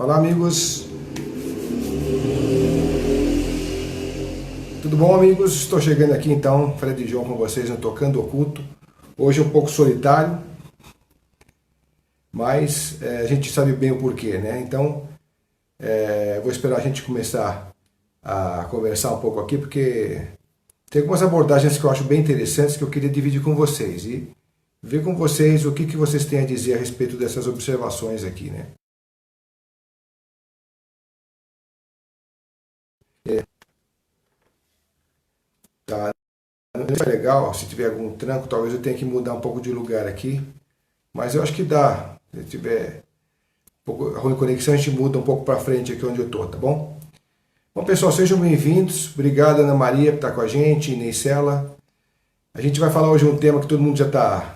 Olá, amigos. Tudo bom, amigos? Estou chegando aqui então, Fred e João com vocês no Tocando Oculto. Hoje um pouco solitário, mas a gente sabe bem o porquê, né? Então, vou esperar a gente começar a conversar um pouco aqui, porque tem algumas abordagens que eu acho bem interessantes que eu queria dividir com vocês e ver com vocês o que vocês têm a dizer a respeito dessas observações aqui, né? Tá. Não é legal, se tiver algum tranco, talvez eu tenha que mudar um pouco de lugar aqui, mas eu acho que dá. Se tiver um pouco ruim de conexão, a gente muda um pouco para frente aqui onde eu tô, tá bom? Bom, pessoal, sejam bem-vindos. Obrigado, Ana Maria, por estar com a gente, Ineisela. A gente vai falar hoje um tema que todo mundo já está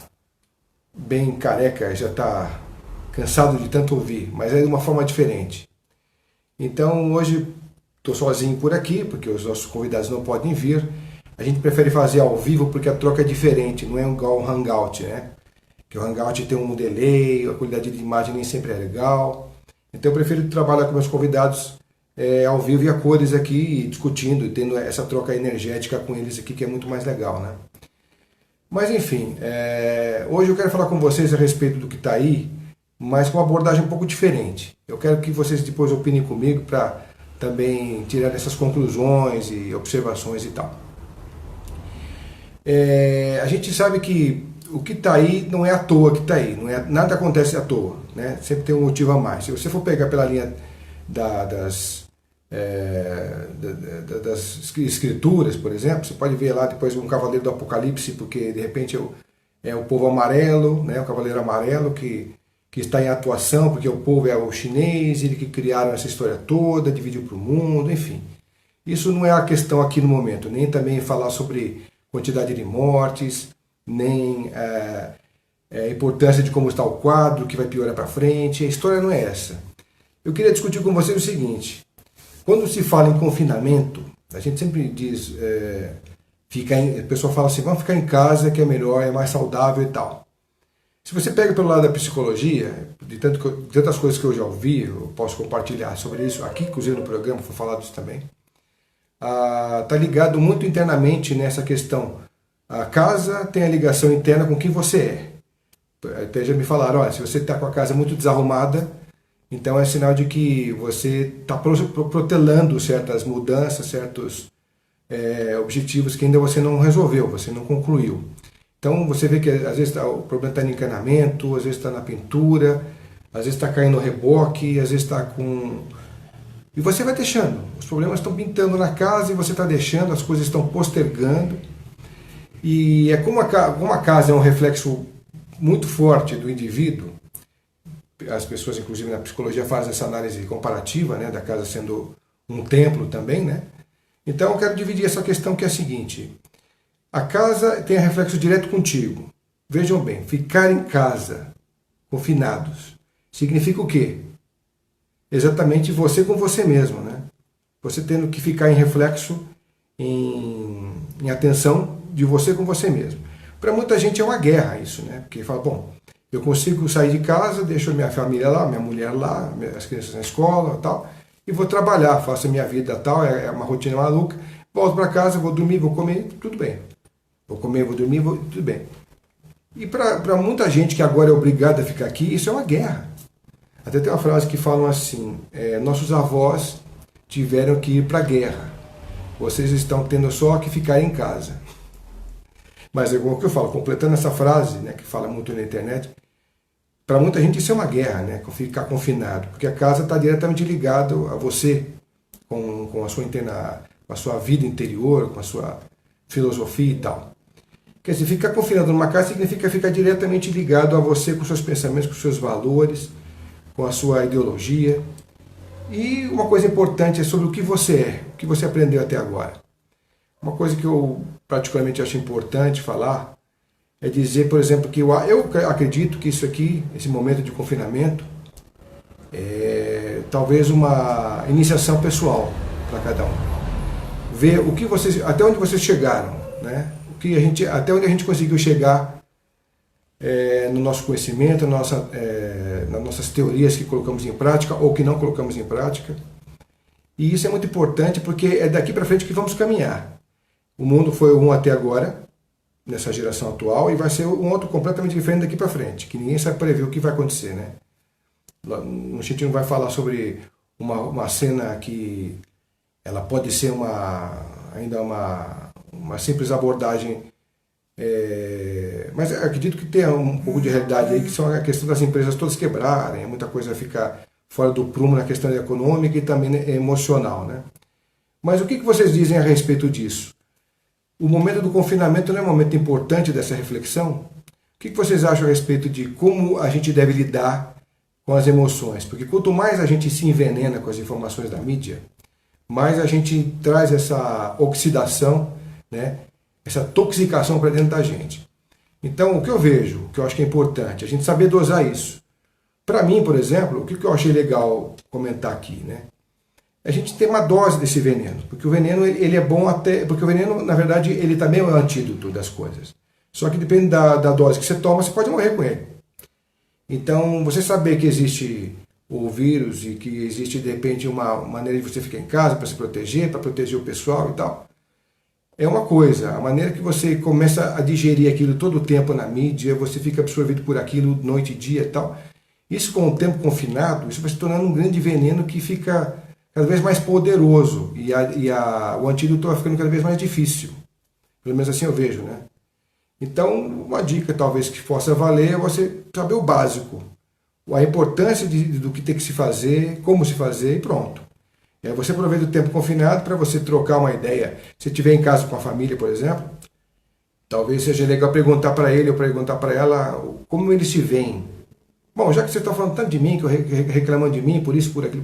bem careca, já está cansado de tanto ouvir, mas é de uma forma diferente. Então, hoje estou sozinho por aqui, porque os nossos convidados não podem vir. A gente prefere fazer ao vivo porque a troca é diferente, não é igual um hangout, né? Que o hangout tem um delay, a qualidade de imagem nem sempre é legal. Então eu prefiro trabalhar com meus convidados ao vivo e a cores aqui, discutindo e tendo essa troca energética com eles aqui, que é muito mais legal, né? Mas enfim, hoje eu quero falar com vocês a respeito do que está aí, mas com uma abordagem um pouco diferente. Eu quero que vocês depois opinem comigo para também tirar essas conclusões e observações e tal. A gente sabe que o que está aí não é à toa que está aí, nada acontece à toa, né? Sempre tem um motivo a mais. Se você for pegar pela linha das escrituras, por exemplo, você pode ver lá depois um cavaleiro do Apocalipse, porque de repente é o povo amarelo, né? O cavaleiro amarelo que está em atuação, porque o povo é o chinês, ele que criaram essa história toda, dividiu para o mundo, enfim. Isso não é a questão aqui no momento, nem também falar sobre quantidade de mortes, nem a importância de como está o quadro, que vai piorar para frente. A história não é essa. Eu queria discutir com vocês o seguinte: quando se fala em confinamento, a gente sempre diz, a pessoa fala assim, vamos ficar em casa que é melhor, é mais saudável e tal. Se você pega pelo lado da psicologia, de tantas coisas que eu já ouvi, eu posso compartilhar sobre isso aqui, inclusive no programa, foi falado isso também. Está ligado muito internamente nessa questão. A casa tem a ligação interna com quem você é. Até já me falaram, olha, se você está com a casa muito desarrumada, então é sinal de que você está protelando certas mudanças, certos objetivos que ainda você não resolveu, você não concluiu. Então você vê que às vezes o problema está no encanamento, às vezes está na pintura, às vezes está caindo no reboque, às vezes está com... E você vai deixando. Os problemas estão pintando na casa e você está deixando, as coisas estão postergando. E como a casa é um reflexo muito forte do indivíduo, as pessoas, inclusive na psicologia, fazem essa análise comparativa, né, da casa sendo um templo também, né? Então eu quero dividir essa questão que é a seguinte: a casa tem reflexo direto contigo. Vejam bem, ficar em casa, confinados, significa o quê? Exatamente você com você mesmo, né? Você tendo que ficar em reflexo, em atenção de você com você mesmo. Para muita gente é uma guerra isso, né? Porque fala, bom, eu consigo sair de casa, deixo minha família lá, minha mulher lá, as crianças na escola e tal, e vou trabalhar, faço a minha vida tal, é uma rotina maluca, volto para casa, vou dormir, vou comer, tudo bem. Vou comer, vou dormir, tudo bem. E para muita gente que agora é obrigada a ficar aqui, isso é uma guerra. Até tem uma frase que falam assim, nossos avós tiveram que ir para a guerra, vocês estão tendo só que ficar em casa. Mas é o que eu falo, completando essa frase, né, que fala muito na internet, para muita gente isso é uma guerra, né, ficar confinado, porque a casa está diretamente ligado a você, com a sua com a sua vida interior, com a sua filosofia e tal. Quer dizer, ficar confinado numa casa significa ficar diretamente ligado a você, com seus pensamentos, com seus valores, com a sua ideologia. E uma coisa importante é sobre o que você é, o que você aprendeu até agora. Uma coisa que eu particularmente acho importante falar é dizer, por exemplo, que eu acredito que isso aqui, esse momento de confinamento, é talvez uma iniciação pessoal para cada um. Ver o que vocês, até onde vocês chegaram, né? Até onde a gente conseguiu chegar no nosso conhecimento, nas nossas teorias que colocamos em prática ou que não colocamos em prática. E isso é muito importante porque é daqui para frente que vamos caminhar. O mundo foi um até agora, nessa geração atual, e vai ser um outro completamente diferente daqui para frente, que ninguém sabe prever o que vai acontecer, né? A gente não vai falar sobre uma cena que ela pode ser ainda uma simples abordagem, mas acredito que tem um pouco de realidade aí, que são a questão das empresas todas quebrarem, muita coisa ficar fora do prumo na questão econômica e também emocional, né? Mas o que vocês dizem a respeito disso? O momento do confinamento não é um momento importante dessa reflexão? O que vocês acham a respeito de como a gente deve lidar com as emoções? Porque quanto mais a gente se envenena com as informações da mídia, mais a gente traz essa oxidação, né? Essa toxicação para dentro da gente. Então, o que eu vejo, o que eu acho que é importante, a gente saber dosar isso. Para mim, por exemplo, o que eu achei legal comentar aqui, né? A gente tem uma dose desse veneno, porque o veneno ele é bom até, porque o veneno, na verdade, ele também é o antídoto das coisas. Só que depende da dose que você toma, você pode morrer com ele. Então, você saber que existe o vírus e que existe, de repente, uma maneira de você ficar em casa para se proteger, para proteger o pessoal e tal, é uma coisa. A maneira que você começa a digerir aquilo todo o tempo na mídia, você fica absorvido por aquilo noite e dia e tal. Isso, com o tempo confinado, isso vai se tornando um grande veneno que fica cada vez mais poderoso e o antídoto vai ficando cada vez mais difícil. Pelo menos assim eu vejo, né? Então, uma dica talvez que possa valer é você saber o básico, a importância do que tem que se fazer, como se fazer e pronto. Você aproveita o tempo confinado para você trocar uma ideia. Se estiver em casa com a família, por exemplo, talvez seja legal perguntar para ele ou perguntar para ela como eles se veem. Bom, já que você está falando tanto de mim, que eu reclamando de mim, por isso, por aquilo,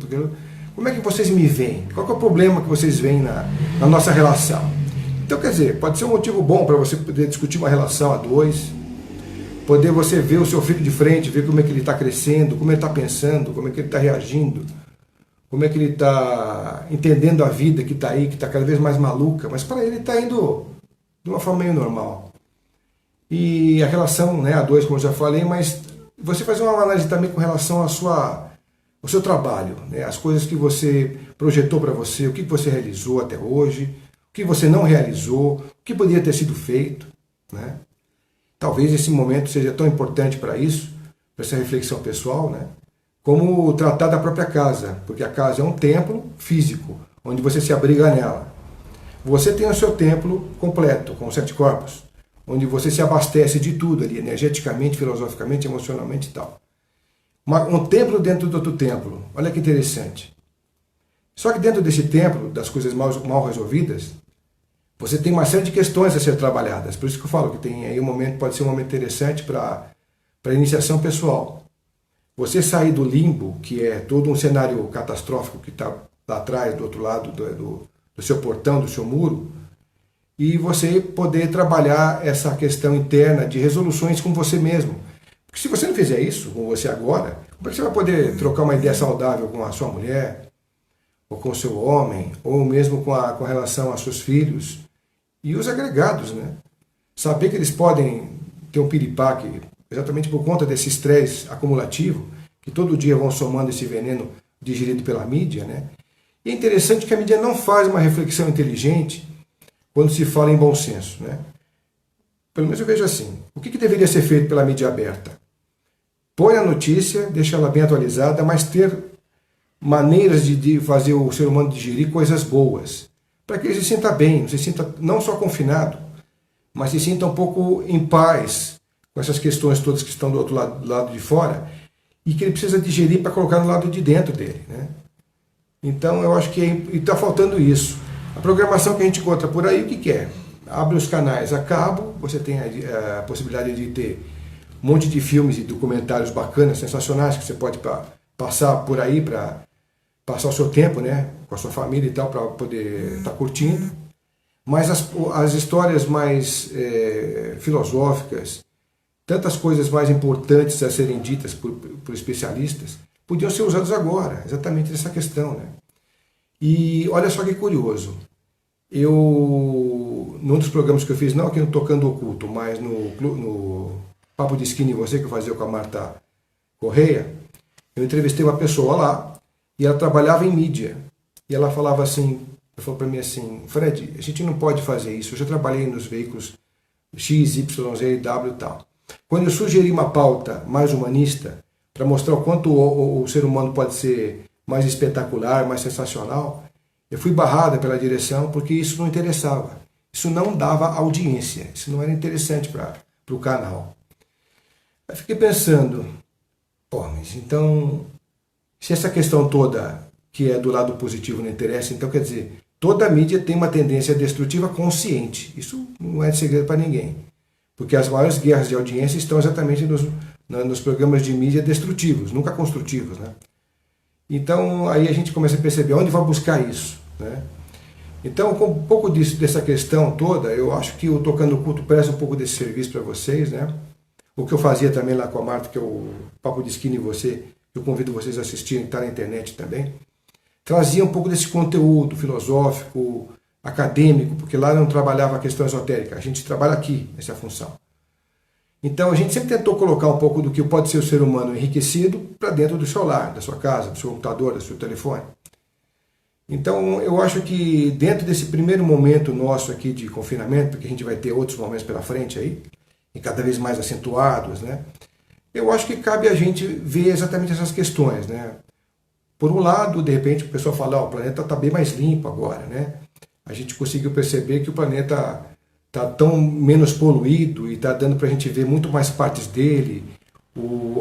como é que vocês me veem? Qual que é o problema que vocês veem na nossa relação? Então, quer dizer, pode ser um motivo bom para você poder discutir uma relação a dois, poder você ver o seu filho de frente, ver como é que ele está crescendo, como ele está pensando, como é que ele está reagindo, como é que ele está entendendo a vida que está aí, que está cada vez mais maluca, mas para ele está indo de uma forma meio normal. E a relação, né, a dois, como eu já falei, mas você fazer uma análise também com relação ao seu trabalho, né, as coisas que você projetou para você, o que você realizou até hoje, o que você não realizou, o que poderia ter sido feito, né? Talvez esse momento seja tão importante para isso, para essa reflexão pessoal, né? Como tratar da própria casa, porque a casa é um templo físico, onde você se abriga nela. Você tem o seu templo completo, com os 7 corpos, onde você se abastece de tudo ali, energeticamente, filosoficamente, emocionalmente e tal. Um templo dentro do outro templo, olha que interessante. Só que dentro desse templo, das coisas mal resolvidas, você tem uma série de questões a ser trabalhadas. Por isso que eu falo que tem aí um momento, pode ser um momento interessante para iniciação pessoal. Você sair do limbo, que é todo um cenário catastrófico que está lá atrás, do outro lado do seu portão, do seu muro, e você poder trabalhar essa questão interna de resoluções com você mesmo. Porque se você não fizer isso com você agora, como é que você vai poder trocar uma ideia saudável com a sua mulher, ou com o seu homem, ou mesmo com relação aos seus filhos e os agregados, né? Saber que eles podem ter um piripaque exatamente por conta desse estresse acumulativo, que todo dia vão somando esse veneno digerido pela mídia, né? E é interessante que a mídia não faz uma reflexão inteligente quando se fala em bom senso, né? Pelo menos eu vejo assim. O que deveria ser feito pela mídia aberta? Põe a notícia, deixa ela bem atualizada, mas ter maneiras de fazer o ser humano digerir coisas boas, para que ele se sinta bem, se sinta não só confinado, mas se sinta um pouco em paz com essas questões todas que estão do outro lado, do lado de fora, e que ele precisa digerir para colocar no lado de dentro dele, né? Então eu acho que está faltando isso. A programação que a gente encontra por aí, o que é? Abre os canais a cabo, você tem a possibilidade de ter um monte de filmes e documentários bacanas, sensacionais, que você pode passar por aí para passar o seu tempo, né, com a sua família e tal, para poder estar curtindo. Mas as histórias mais filosóficas, tantas coisas mais importantes a serem ditas por especialistas, podiam ser usadas agora, exatamente nessa questão, né? E olha só que curioso, num dos programas que eu fiz, não aqui no Tocando Oculto, mas no Papo de Skinny Você, que eu fazia com a Marta Correia, eu entrevistei uma pessoa lá e ela trabalhava em mídia. E ela falava assim, ela falou para mim assim, Fred, a gente não pode fazer isso. Eu já trabalhei nos veículos X, Y, Z, W e tal. Quando eu sugeri uma pauta mais humanista, para mostrar o quanto o ser humano pode ser mais espetacular, mais sensacional, eu fui barrada pela direção porque isso não interessava. Isso não dava audiência, isso não era interessante para o canal. Eu fiquei pensando, pô, mas então, se essa questão toda que é do lado positivo não interessa, então quer dizer, toda a mídia tem uma tendência destrutiva consciente. Isso não é segredo para ninguém. Porque as maiores guerras de audiência estão exatamente nos programas de mídia destrutivos, nunca construtivos, né? Então, aí a gente começa a perceber onde vai buscar isso, né? Então, com um pouco dessa questão toda, eu acho que o Tocando Culto presta um pouco desse serviço para vocês, né? O que eu fazia também lá com a Marta, que é o Papo de Skinny Você, eu convido vocês a assistirem, está na internet também, trazia um pouco desse conteúdo filosófico, acadêmico, porque lá não trabalhava a questão esotérica, a gente trabalha aqui, essa é a função. Então a gente sempre tentou colocar um pouco do que pode ser o ser humano enriquecido para dentro do seu lar, da sua casa, do seu computador, do seu telefone. Então eu acho que dentro desse primeiro momento nosso aqui de confinamento, porque a gente vai ter outros momentos pela frente aí, e cada vez mais acentuados, né? Eu acho que cabe a gente ver exatamente essas questões, né? Por um lado, de repente, o pessoal fala, o planeta está bem mais limpo agora, né? A gente conseguiu perceber que o planeta está tão menos poluído e está dando para a gente ver muito mais partes dele,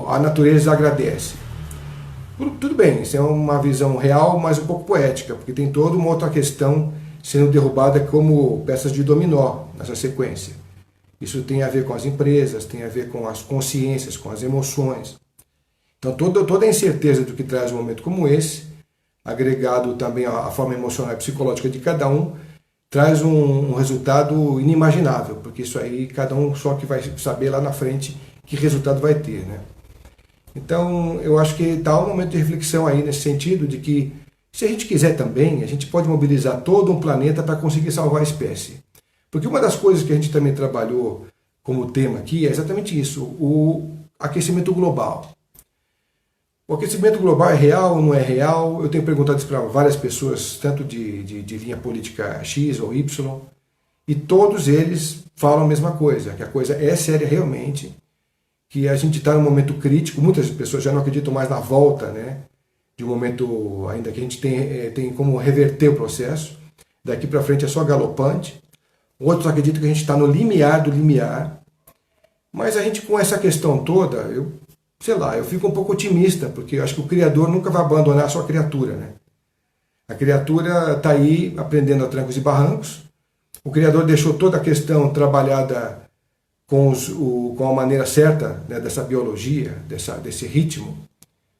a natureza agradece. Tudo bem, isso é uma visão real, mas um pouco poética, porque tem toda uma outra questão sendo derrubada como peças de dominó nessa sequência. Isso tem a ver com as empresas, tem a ver com as consciências, com as emoções. Então toda a incerteza do que traz um momento como esse, agregado também à forma emocional e psicológica de cada um, traz um resultado inimaginável, porque isso aí cada um só que vai saber lá na frente que resultado vai ter, né? Então eu acho que está um momento de reflexão aí nesse sentido de que se a gente quiser também, a gente pode mobilizar todo um planeta para conseguir salvar a espécie. Porque uma das coisas que a gente também trabalhou como tema aqui é exatamente isso, o aquecimento global. O aquecimento global é real ou não é real? Eu tenho perguntado isso para várias pessoas, tanto de linha política X ou Y, e todos eles falam a mesma coisa, que a coisa é séria realmente, que a gente está num momento crítico, muitas pessoas já não acreditam mais na volta, né, de um momento ainda que a gente tem como reverter o processo, daqui para frente é só galopante, outros acreditam que a gente está no limiar do limiar, mas a gente com essa questão toda, eu fico um pouco otimista, porque eu acho que o Criador nunca vai abandonar a sua criatura, né? A criatura está aí aprendendo a trancos e barrancos, o Criador deixou toda a questão trabalhada com a maneira certa, né, dessa biologia, desse ritmo,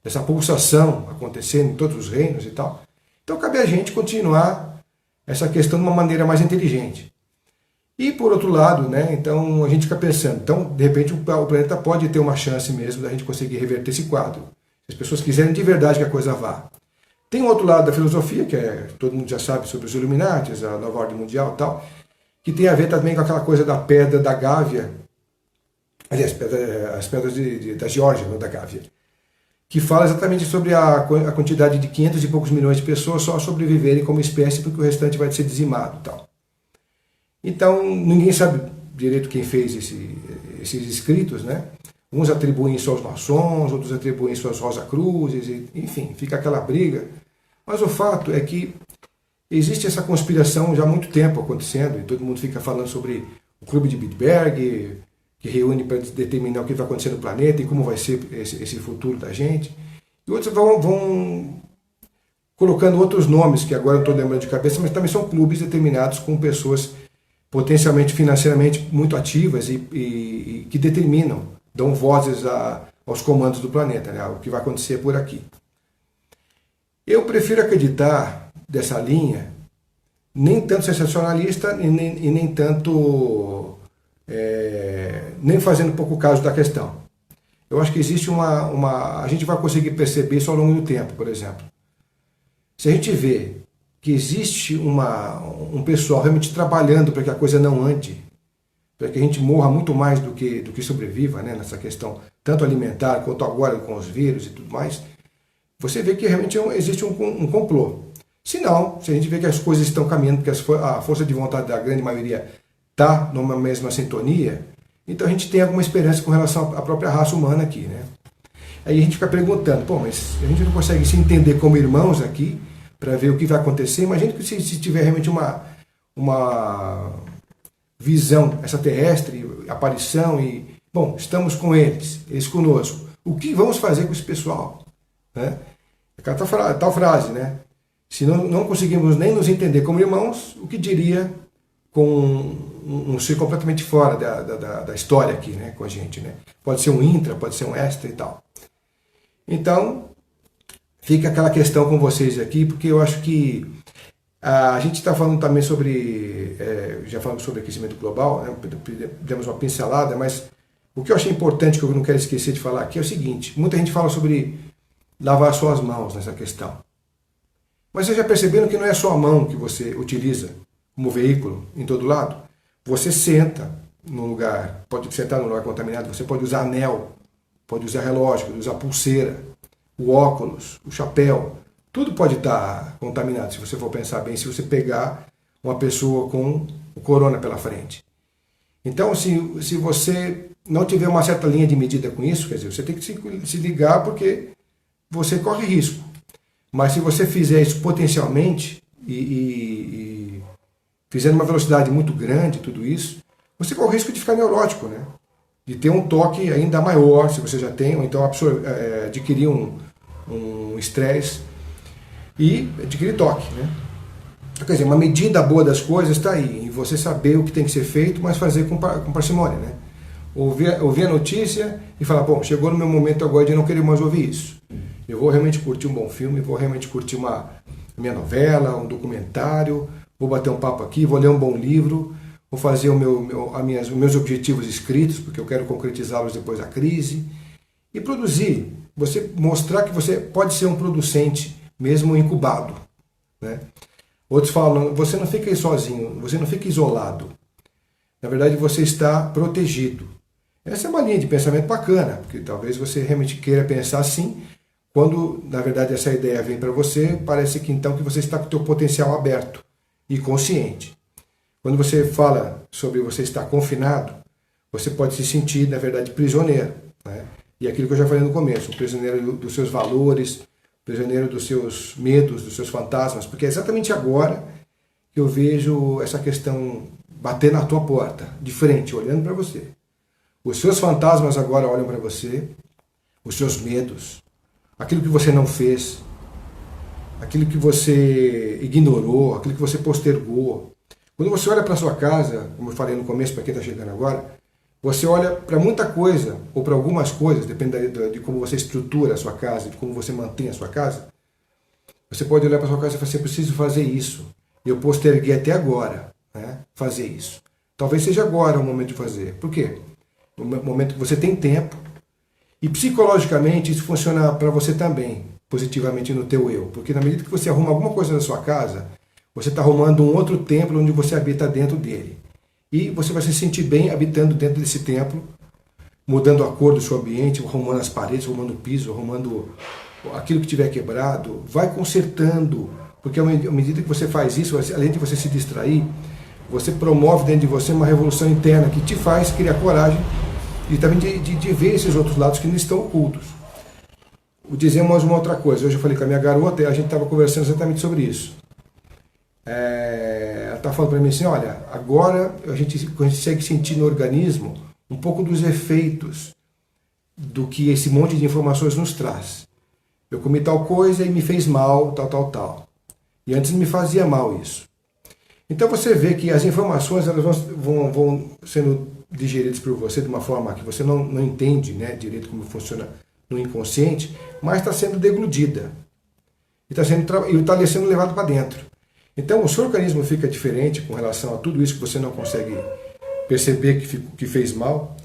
dessa pulsação acontecendo em todos os reinos e tal. Então cabe a gente continuar essa questão de uma maneira mais inteligente. E por outro lado, né, então a gente fica pensando, então de repente o planeta pode ter uma chance mesmo da gente conseguir reverter esse quadro. Se as pessoas quiserem de verdade que a coisa vá. Tem um outro lado da filosofia, que todo mundo já sabe sobre os Illuminatis, a nova ordem mundial e tal, que tem a ver também com aquela coisa da pedra da Gávea, aliás, as pedras da Geórgia, não da Gávea, que fala exatamente sobre a quantidade de 500 e poucos milhões de pessoas só sobreviverem como espécie, porque o restante vai ser dizimado e tal. Então, ninguém sabe direito quem fez esses escritos, né? Uns atribuem isso aos maçons, outros atribuem isso aos Rosa Cruzes, enfim, fica aquela briga. Mas o fato é que existe essa conspiração já há muito tempo acontecendo, e todo mundo fica falando sobre o Clube de Bilderberg, que reúne para determinar o que vai acontecer no planeta e como vai ser esse futuro da gente. E outros vão colocando outros nomes, que agora eu não estou lembrando de cabeça, mas também são clubes determinados com pessoas potencialmente financeiramente muito ativas e que determinam, dão vozes aos comandos do planeta, né, o que vai acontecer por aqui. Eu prefiro acreditar dessa linha, nem tanto sensacionalista e nem tanto nem fazendo pouco caso da questão. Eu acho que existe a gente vai conseguir perceber isso ao longo do tempo, por exemplo. Se a gente vê que existe um pessoal realmente trabalhando para que a coisa não ande, para que a gente morra muito mais do que sobreviva, né, nessa questão, tanto alimentar quanto agora com os vírus e tudo mais, você vê que realmente existe um complô. Se não, se a gente vê que as coisas estão caminhando, porque a força de vontade da grande maioria está numa mesma sintonia, então a gente tem alguma esperança com relação à própria raça humana aqui, né? Aí a gente fica perguntando, pô, mas a gente não consegue se entender como irmãos aqui, para ver o que vai acontecer. Imagina que se tiver realmente uma visão extraterrestre, aparição e, bom, estamos com eles conosco. O que vamos fazer com esse pessoal? Né? Aquela tal frase, né? Se não conseguimos nem nos entender como irmãos, o que diria com um ser completamente fora da história aqui, né, com a gente, né? Pode ser um intra, pode ser um extra e tal. Então, fica aquela questão com vocês aqui, porque eu acho que a gente está falando também sobre, já falamos sobre aquecimento global, né, demos uma pincelada, mas o que eu achei importante, que eu não quero esquecer de falar aqui, é o seguinte: muita gente fala sobre lavar suas mãos nessa questão. Mas vocês já perceberam que não é só a mão que você utiliza como veículo em todo lado? Você senta num lugar, pode sentar num lugar contaminado, você pode usar anel, pode usar relógio, pode usar pulseira, o óculos, o chapéu, tudo pode estar contaminado, se você for pensar bem, se você pegar uma pessoa com o corona pela frente. Então, se você não tiver uma certa linha de medida com isso, quer dizer, você tem que se ligar porque você corre risco. Mas se você fizer isso potencialmente e fizer numa velocidade muito grande, tudo isso, você corre o risco de ficar neurótico, né? De ter um toque ainda maior, se você já tem, ou então adquirir um estresse e adquirir toque, né? Quer dizer, uma medida boa das coisas está aí, em você saber o que tem que ser feito, mas fazer com parcimônia, né? Ouvir a notícia e falar, bom, chegou no meu momento agora de não querer mais ouvir isso. Eu vou realmente curtir um bom filme, vou realmente curtir uma minha novela, um documentário, vou bater um papo aqui, vou ler um bom livro, vou fazer os meus objetivos escritos, porque eu quero concretizá-los depois da crise, e produzir, você mostrar que você pode ser um producente, mesmo incubado, né? Outros falam, você não fica aí sozinho, você não fica isolado. Na verdade, você está protegido. Essa é uma linha de pensamento bacana, porque talvez você realmente queira pensar assim. Quando, na verdade, essa ideia vem para você, parece que então que você está com o teu potencial aberto e consciente. Quando você fala sobre você estar confinado, você pode se sentir, na verdade, prisioneiro, né? E aquilo que eu já falei no começo, prisioneiro dos seus valores, prisioneiro dos seus medos, dos seus fantasmas, porque é exatamente agora que eu vejo essa questão bater na tua porta, de frente, olhando para você. Os seus fantasmas agora olham para você, os seus medos, aquilo que você não fez, aquilo que você ignorou, aquilo que você postergou. Quando você olha para sua casa, como eu falei no começo, para quem está chegando agora, você olha para muita coisa, ou para algumas coisas, depende de como você estrutura a sua casa, de como você mantém a sua casa. Você pode olhar para sua casa e falar assim, eu preciso fazer isso. Eu posterguei até agora, né, fazer isso. Talvez seja agora o momento de fazer. Por quê? No momento que você tem tempo. E psicologicamente isso funciona para você também, positivamente no teu eu. Porque na medida que você arruma alguma coisa na sua casa, você está arrumando um outro templo onde você habita dentro dele. E você vai se sentir bem habitando dentro desse templo, mudando a cor do seu ambiente, arrumando as paredes, arrumando o piso, arrumando aquilo que tiver quebrado. Vai consertando, porque à medida que você faz isso, além de você se distrair, você promove dentro de você uma revolução interna que te faz criar coragem e também de ver esses outros lados que não estão ocultos. Vou dizer mais uma outra coisa. Hoje eu falei com a minha garota e a gente estava conversando exatamente sobre isso. Ela está falando para mim assim, olha, agora a gente consegue sentir no organismo um pouco dos efeitos do que esse monte de informações nos traz. Eu comi tal coisa e me fez mal, tal. E antes me fazia mal isso. Então você vê que as informações elas vão sendo digeridas por você de uma forma que você não entende, né, direito como funciona no inconsciente, mas está sendo degludida. E está sendo levado para dentro. Então o seu organismo fica diferente com relação a tudo isso que você não consegue perceber que fez mal,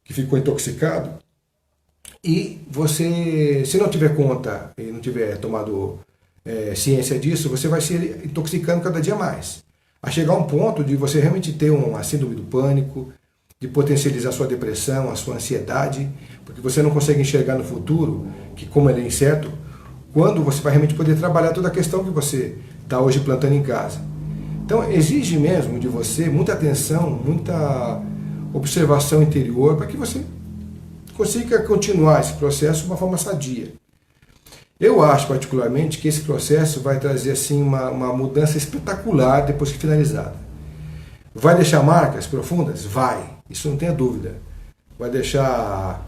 que ficou intoxicado. E você, se não tiver conta e não tiver tomado ciência disso, você vai se intoxicando cada dia mais. A chegar a um ponto de você realmente ter uma síndrome do pânico, de potencializar a sua depressão, a sua ansiedade, porque você não consegue enxergar no futuro, que como ele é incerto, quando você vai realmente poder trabalhar toda a questão que você está hoje plantando em casa. Então exige mesmo de você muita atenção, muita observação interior para que você consiga continuar esse processo de uma forma sadia. Eu acho particularmente que esse processo vai trazer assim uma mudança espetacular depois que finalizado. Vai deixar marcas profundas? Vai, isso não tenha dúvida. Vai deixar...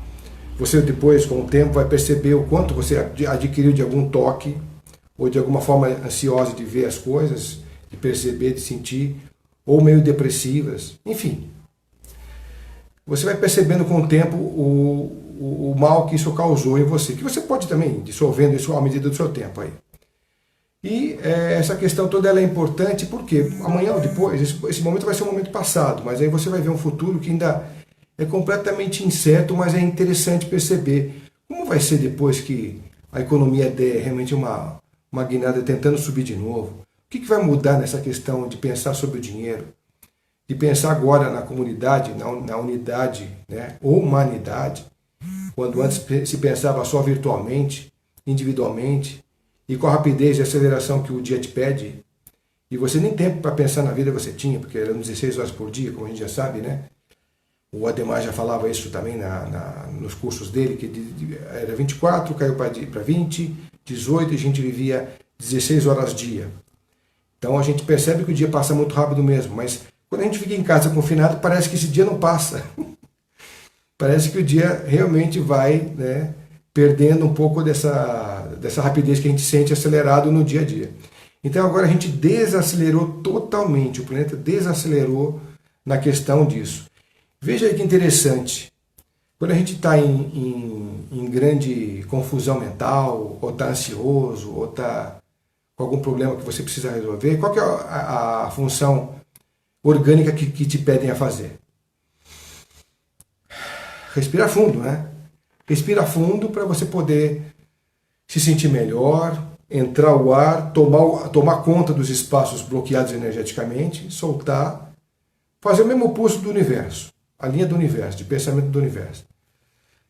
Você depois, com o tempo, vai perceber o quanto você adquiriu de algum toque ou de alguma forma ansiosa de ver as coisas, de perceber, de sentir, ou meio depressivas, enfim. Você vai percebendo com o tempo o mal que isso causou em você, que você pode também dissolvendo isso à medida do seu tempo aí. E essa questão toda ela é importante porque amanhã ou depois, esse momento vai ser um momento passado, mas aí você vai ver um futuro que ainda é completamente incerto, mas é interessante perceber como vai ser depois que a economia der realmente uma guinada tentando subir de novo. O que vai mudar nessa questão de pensar sobre o dinheiro? De pensar agora na comunidade, na unidade, né, ou humanidade, quando antes se pensava só virtualmente, individualmente, e com a rapidez e aceleração que o dia te pede, e você nem tempo para pensar na vida você tinha, porque eram 16 horas por dia, como a gente já sabe, né? O Ademar já falava isso também nos cursos dele, que era 24, caiu para 20, 18, e a gente vivia 16 horas dia. Então a gente percebe que o dia passa muito rápido mesmo, mas quando a gente fica em casa confinado, parece que esse dia não passa. Parece que o dia realmente vai, né, perdendo um pouco dessa rapidez que a gente sente acelerado no dia a dia. Então agora a gente desacelerou totalmente, o planeta desacelerou na questão disso. Veja aí que interessante, quando a gente está em grande confusão mental, ou está ansioso, ou está com algum problema que você precisa resolver, qual que é a função orgânica que te pedem a fazer? Respira fundo, né? Respira fundo para você poder se sentir melhor, entrar o ar, tomar conta dos espaços bloqueados energeticamente, soltar, fazer o mesmo pulso do universo, a linha do universo, de pensamento do universo,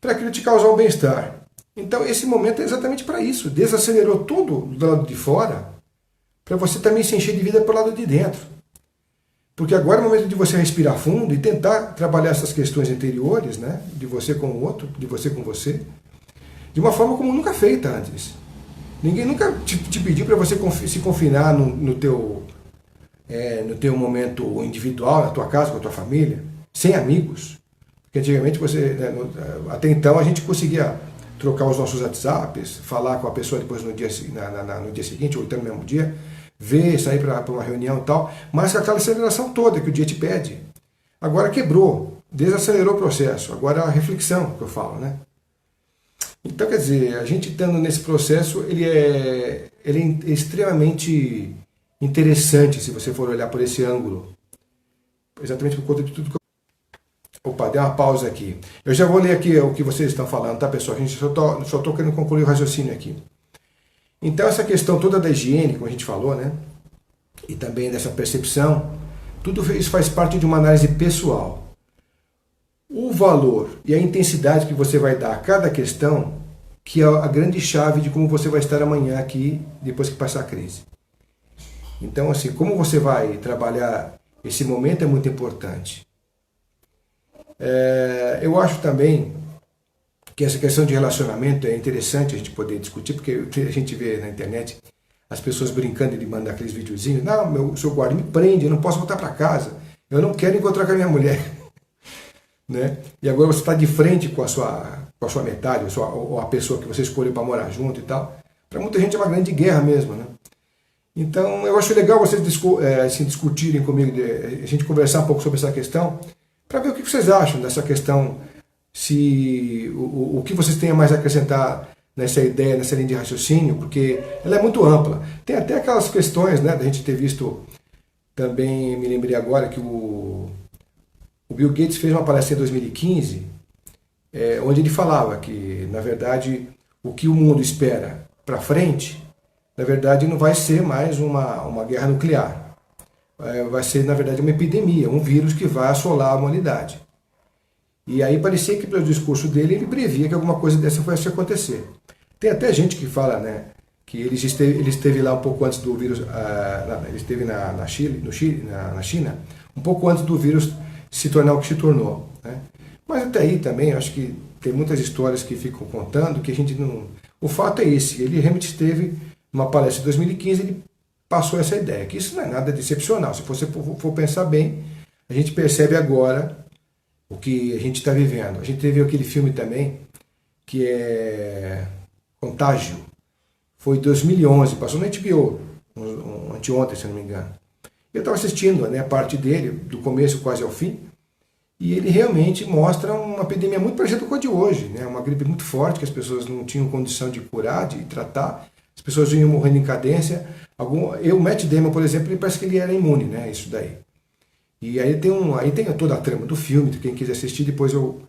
para aquilo te causar um bem-estar. Então esse momento é exatamente para isso, desacelerou tudo do lado de fora, para você também se encher de vida pelo lado de dentro. Porque agora é o momento de você respirar fundo e tentar trabalhar essas questões interiores, né, de você com o outro, de você com você, de uma forma como nunca feita antes. Ninguém nunca te pediu para você se confinar no teu momento individual, na tua casa, com a tua família, sem amigos. Porque antigamente até então a gente conseguia trocar os nossos WhatsApps, falar com a pessoa depois no dia seguinte, ou então no mesmo dia, ver, sair para uma reunião e tal, mas com aquela aceleração toda que o dia te pede. Agora quebrou, desacelerou o processo, agora a reflexão que eu falo, né? Então, quer dizer, a gente estando nesse processo, ele é extremamente interessante se você for olhar por esse ângulo. Exatamente por conta de tudo que eu... Opa, dei uma pausa aqui. Eu já vou ler aqui o que vocês estão falando, tá, pessoal? A gente só estou querendo concluir o raciocínio aqui. Então, essa questão toda da higiene, como a gente falou, né? E também dessa percepção, tudo isso faz parte de uma análise pessoal. O valor e a intensidade que você vai dar a cada questão, que é a grande chave de como você vai estar amanhã aqui, depois que passar a crise. Então, assim, como você vai trabalhar esse momento é muito importante. Eu acho também que essa questão de relacionamento é interessante a gente poder discutir, porque a gente vê na internet as pessoas brincando de mandar aqueles videozinhos. Não, seu guarda me prende, eu não posso voltar para casa, eu não quero encontrar com a minha mulher. Né? E agora você está de frente com a sua metade, ou a pessoa que você escolheu para morar junto e tal. Para muita gente é uma grande guerra mesmo. Né? Então eu acho legal vocês assim, discutirem comigo, a gente conversar um pouco sobre essa questão, para ver o que vocês acham dessa questão, se o que vocês têm a mais a acrescentar nessa ideia, nessa linha de raciocínio, porque ela é muito ampla. Tem até aquelas questões, né, da gente ter visto, também me lembrei agora que o Bill Gates fez uma palestra em 2015, onde ele falava que, na verdade, o que o mundo espera para frente, na verdade, não vai ser mais uma guerra nuclear. Vai ser, na verdade, uma epidemia, um vírus que vai assolar a humanidade. E aí parecia que pelo discurso dele ele previa que alguma coisa dessa fosse acontecer. Tem até gente que fala, né, que ele esteve lá um pouco antes do vírus, ele esteve na China, um pouco antes do vírus se tornar o que se tornou, né? Mas até aí também, acho que tem muitas histórias que ficam contando que a gente não... O fato é esse, ele realmente esteve numa palestra em 2015, ele passou essa ideia, que isso não é nada de excepcional. Se você for pensar bem, a gente percebe agora o que a gente está vivendo. A gente teve aquele filme também, que é Contágio. Foi em 2011, passou na HBO, anteontem, se não me engano. Eu estava assistindo, né, a parte dele, do começo quase ao fim, e ele realmente mostra uma epidemia muito parecida com a de hoje, né? Uma gripe muito forte, que as pessoas não tinham condição de curar, de tratar, as pessoas iam morrendo em cadência. O Matt Damon, por exemplo, ele parece que ele era imune, né? Isso daí. E aí tem toda a trama do filme, quem quiser assistir, depois eu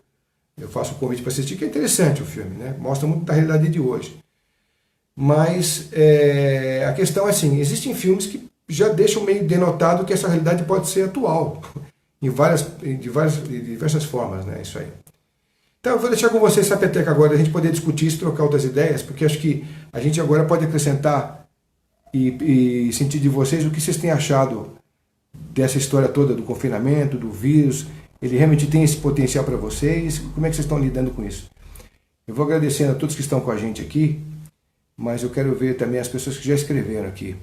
faço o convite para assistir, que é interessante o filme, né? Mostra muito da realidade de hoje. Mas a questão é assim, existem filmes que já deixam meio denotado que essa realidade pode ser atual, de diversas formas, né? Isso aí. Então eu vou deixar com vocês essa peteca agora, a gente poder discutir isso, trocar outras ideias, porque acho que a gente agora pode acrescentar e sentir de vocês o que vocês têm achado dessa história toda do confinamento, do vírus. Ele realmente tem esse potencial para vocês? Como é que vocês estão lidando com isso? Eu vou agradecendo a todos que estão com a gente aqui, mas eu quero ver também as pessoas que já escreveram aqui.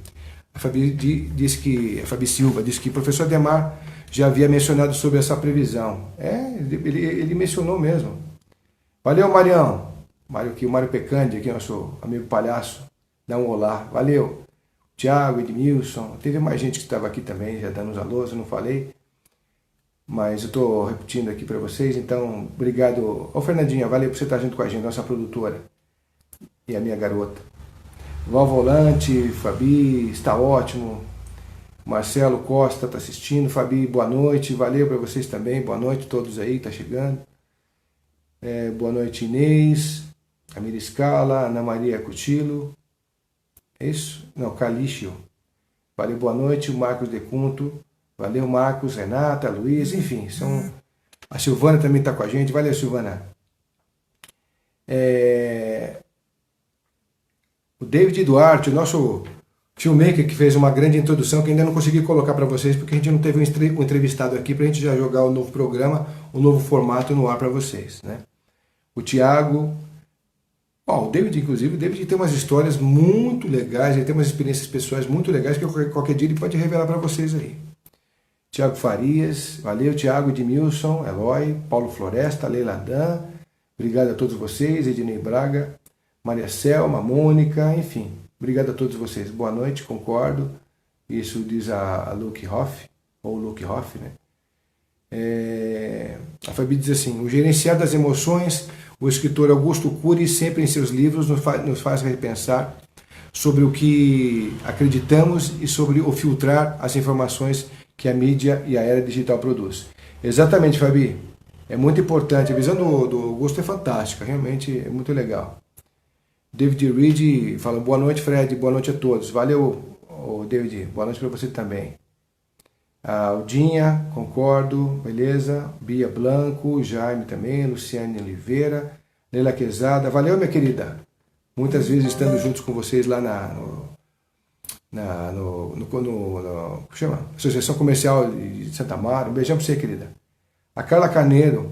A Fabi Silva disse que o professor Ademar já havia mencionado sobre essa previsão. Ele mencionou mesmo. Valeu, Marião. O Mário Pecandi, aqui, nosso amigo palhaço, dá um olá. Valeu. Tiago, Edmilson, teve mais gente que estava aqui também, já dando uns alôs, eu não falei. Mas eu estou repetindo aqui para vocês, então, obrigado. Ô, Fernandinha, valeu por você estar junto com a gente, nossa produtora. E a minha garota. Val Volante, Fabi, está ótimo. Marcelo Costa está assistindo. Fabi, boa noite. Valeu para vocês também. Boa noite a todos aí, está chegando. Boa noite, Inês. Camila Scala, Ana Maria Cutilo. É isso? Não, Calixio. Valeu, boa noite. O Marcos Decunto. Valeu, Marcos, Renata, Luiz, enfim. A Silvana também está com a gente. Valeu, Silvana. O David Duarte, o nosso filmmaker, que fez uma grande introdução, que ainda não consegui colocar para vocês, porque a gente não teve um entrevistado aqui para a gente já jogar o novo programa, o novo formato no ar para vocês, né? O Tiago, o David, inclusive, o David tem umas histórias muito legais, ele tem umas experiências pessoais muito legais que qualquer dia ele pode revelar para vocês aí. Tiago Farias, valeu, Tiago, Edmilson, Eloy, Paulo Floresta, Leila Dan, obrigado a todos vocês, Ednei Braga, Maria Selma, Mônica, enfim, obrigado a todos vocês. Boa noite, concordo. Isso diz a Luke Hoff, ou Luke Hoff, né? A Fabi diz assim, o gerenciar das emoções, o escritor Augusto Cury sempre em seus livros nos faz repensar sobre o que acreditamos e sobre o filtrar as informações que a mídia e a era digital produz. Exatamente, Fabi. É muito importante. A visão do Augusto é fantástica, realmente é muito legal. David Reed fala, boa noite, Fred, boa noite a todos. Valeu, David, boa noite para você também. Aldinha, concordo, beleza. Bia Blanco, Jaime também, Luciane Oliveira, Leila Quezada, valeu, minha querida. Muitas vezes estando juntos com vocês lá como chama? Associação Comercial de Santa Mara. Um beijão para você, querida. A Carla Carneiro,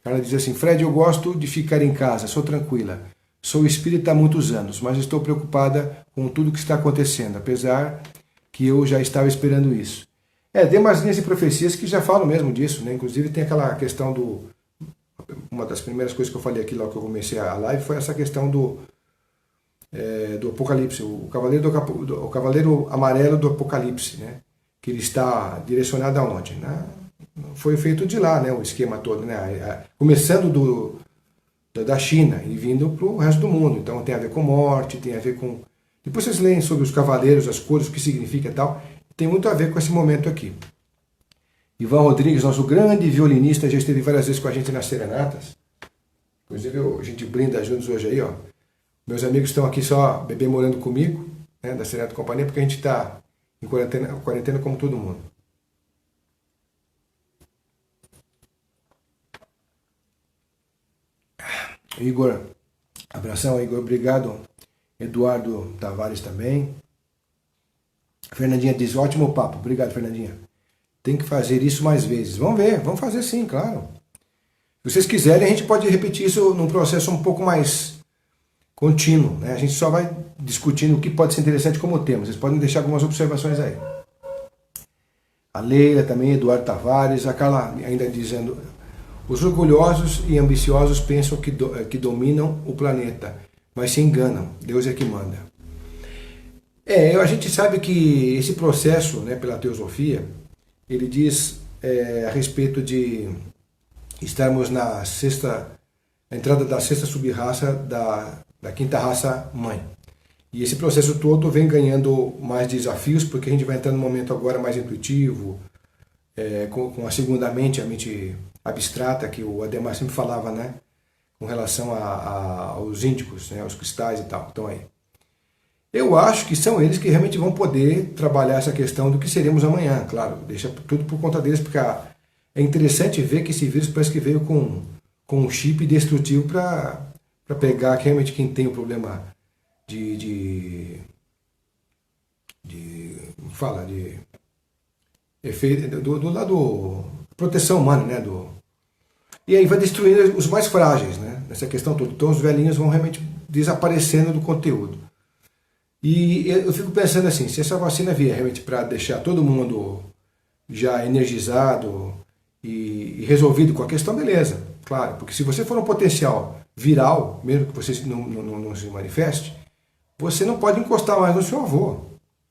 ela diz assim, Fred, eu gosto de ficar em casa, sou tranquila. Sou espírita há muitos anos, mas estou preocupada com tudo que está acontecendo, apesar que eu já estava esperando isso. Tem umas linhas de profecias que já falam mesmo disso, né? Inclusive tem aquela questão uma das primeiras coisas que eu falei aqui logo que eu comecei a live foi essa questão do Apocalipse, o Cavaleiro Amarelo do Apocalipse, né? Que ele está direcionado aonde? Foi feito de lá, né? O esquema todo, né? Começando da China e vindo para o resto do mundo. Então tem a ver com morte, tem a ver com... Depois vocês leem sobre os cavaleiros, as cores, o que significa e tal. Tem muito a ver com esse momento aqui. Ivan Rodrigues, nosso grande violinista, já esteve várias vezes com a gente nas serenatas. Inclusive a gente brinda juntos hoje aí, ó. Meus amigos estão aqui só bebê morando comigo, né, da Serenata Companhia, porque a gente está em quarentena como todo mundo. Igor, abração, Igor, obrigado. Eduardo Tavares também. Fernandinha diz, ótimo papo, obrigado, Fernandinha. Tem que fazer isso mais vezes. Vamos ver, vamos fazer sim, claro. Se vocês quiserem, a gente pode repetir isso num processo um pouco mais contínuo, né? A gente só vai discutindo o que pode ser interessante como tema. Vocês podem deixar algumas observações aí. A Leila também, Eduardo Tavares, a Carla ainda dizendo, os orgulhosos e ambiciosos pensam que dominam o planeta, mas se enganam, Deus é que manda. A gente sabe que esse processo, né, pela teosofia, ele diz a respeito de estarmos na entrada da sexta sub-raça da quinta raça mãe. E esse processo todo vem ganhando mais desafios, porque a gente vai entrar num momento agora mais intuitivo, com a segunda mente, a mente abstrata, que o Ademar sempre falava, né, com relação aos índicos, né, aos cristais e tal. Então aí. Eu acho que são eles que realmente vão poder trabalhar essa questão do que seremos amanhã, claro, deixa tudo por conta deles, porque é interessante ver que esse vírus parece que veio com um chip destrutivo para pegar realmente quem tem o problema de efeito do lado proteção humana, né, e aí vai destruindo os mais frágeis, né, nessa questão toda. Então os velhinhos vão realmente desaparecendo do conteúdo. E eu fico pensando assim, se essa vacina vier realmente para deixar todo mundo já energizado e resolvido com a questão, beleza, claro, porque se você for um potencial viral, mesmo que você não se manifeste, você não pode encostar mais no seu avô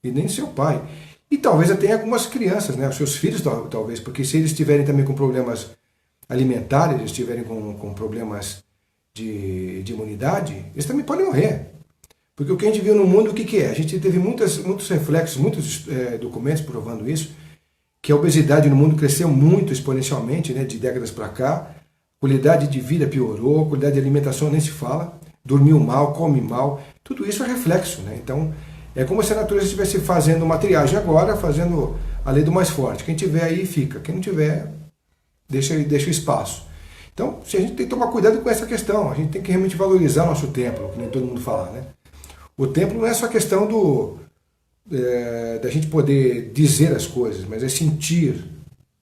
e nem no seu pai. E talvez até algumas crianças, né, os seus filhos talvez, porque se eles estiverem também com problemas alimentares, eles estiverem com problemas de imunidade, eles também podem morrer. Porque o que a gente viu no mundo, o que é? A gente teve muitos reflexos, muitos documentos provando isso, que a obesidade no mundo cresceu muito exponencialmente, né, de décadas para cá, a qualidade de vida piorou, a qualidade de alimentação nem se fala, dormiu mal, come mal, tudo isso é reflexo, né? Então, é como se a natureza estivesse fazendo uma triagem agora, fazendo a lei do mais forte. Quem tiver aí, fica. Quem não tiver, deixa o espaço. Então, a gente tem que tomar cuidado com essa questão, a gente tem que realmente valorizar nosso templo, que nem todo mundo fala, né? O templo não é só questão da gente poder dizer as coisas, mas é sentir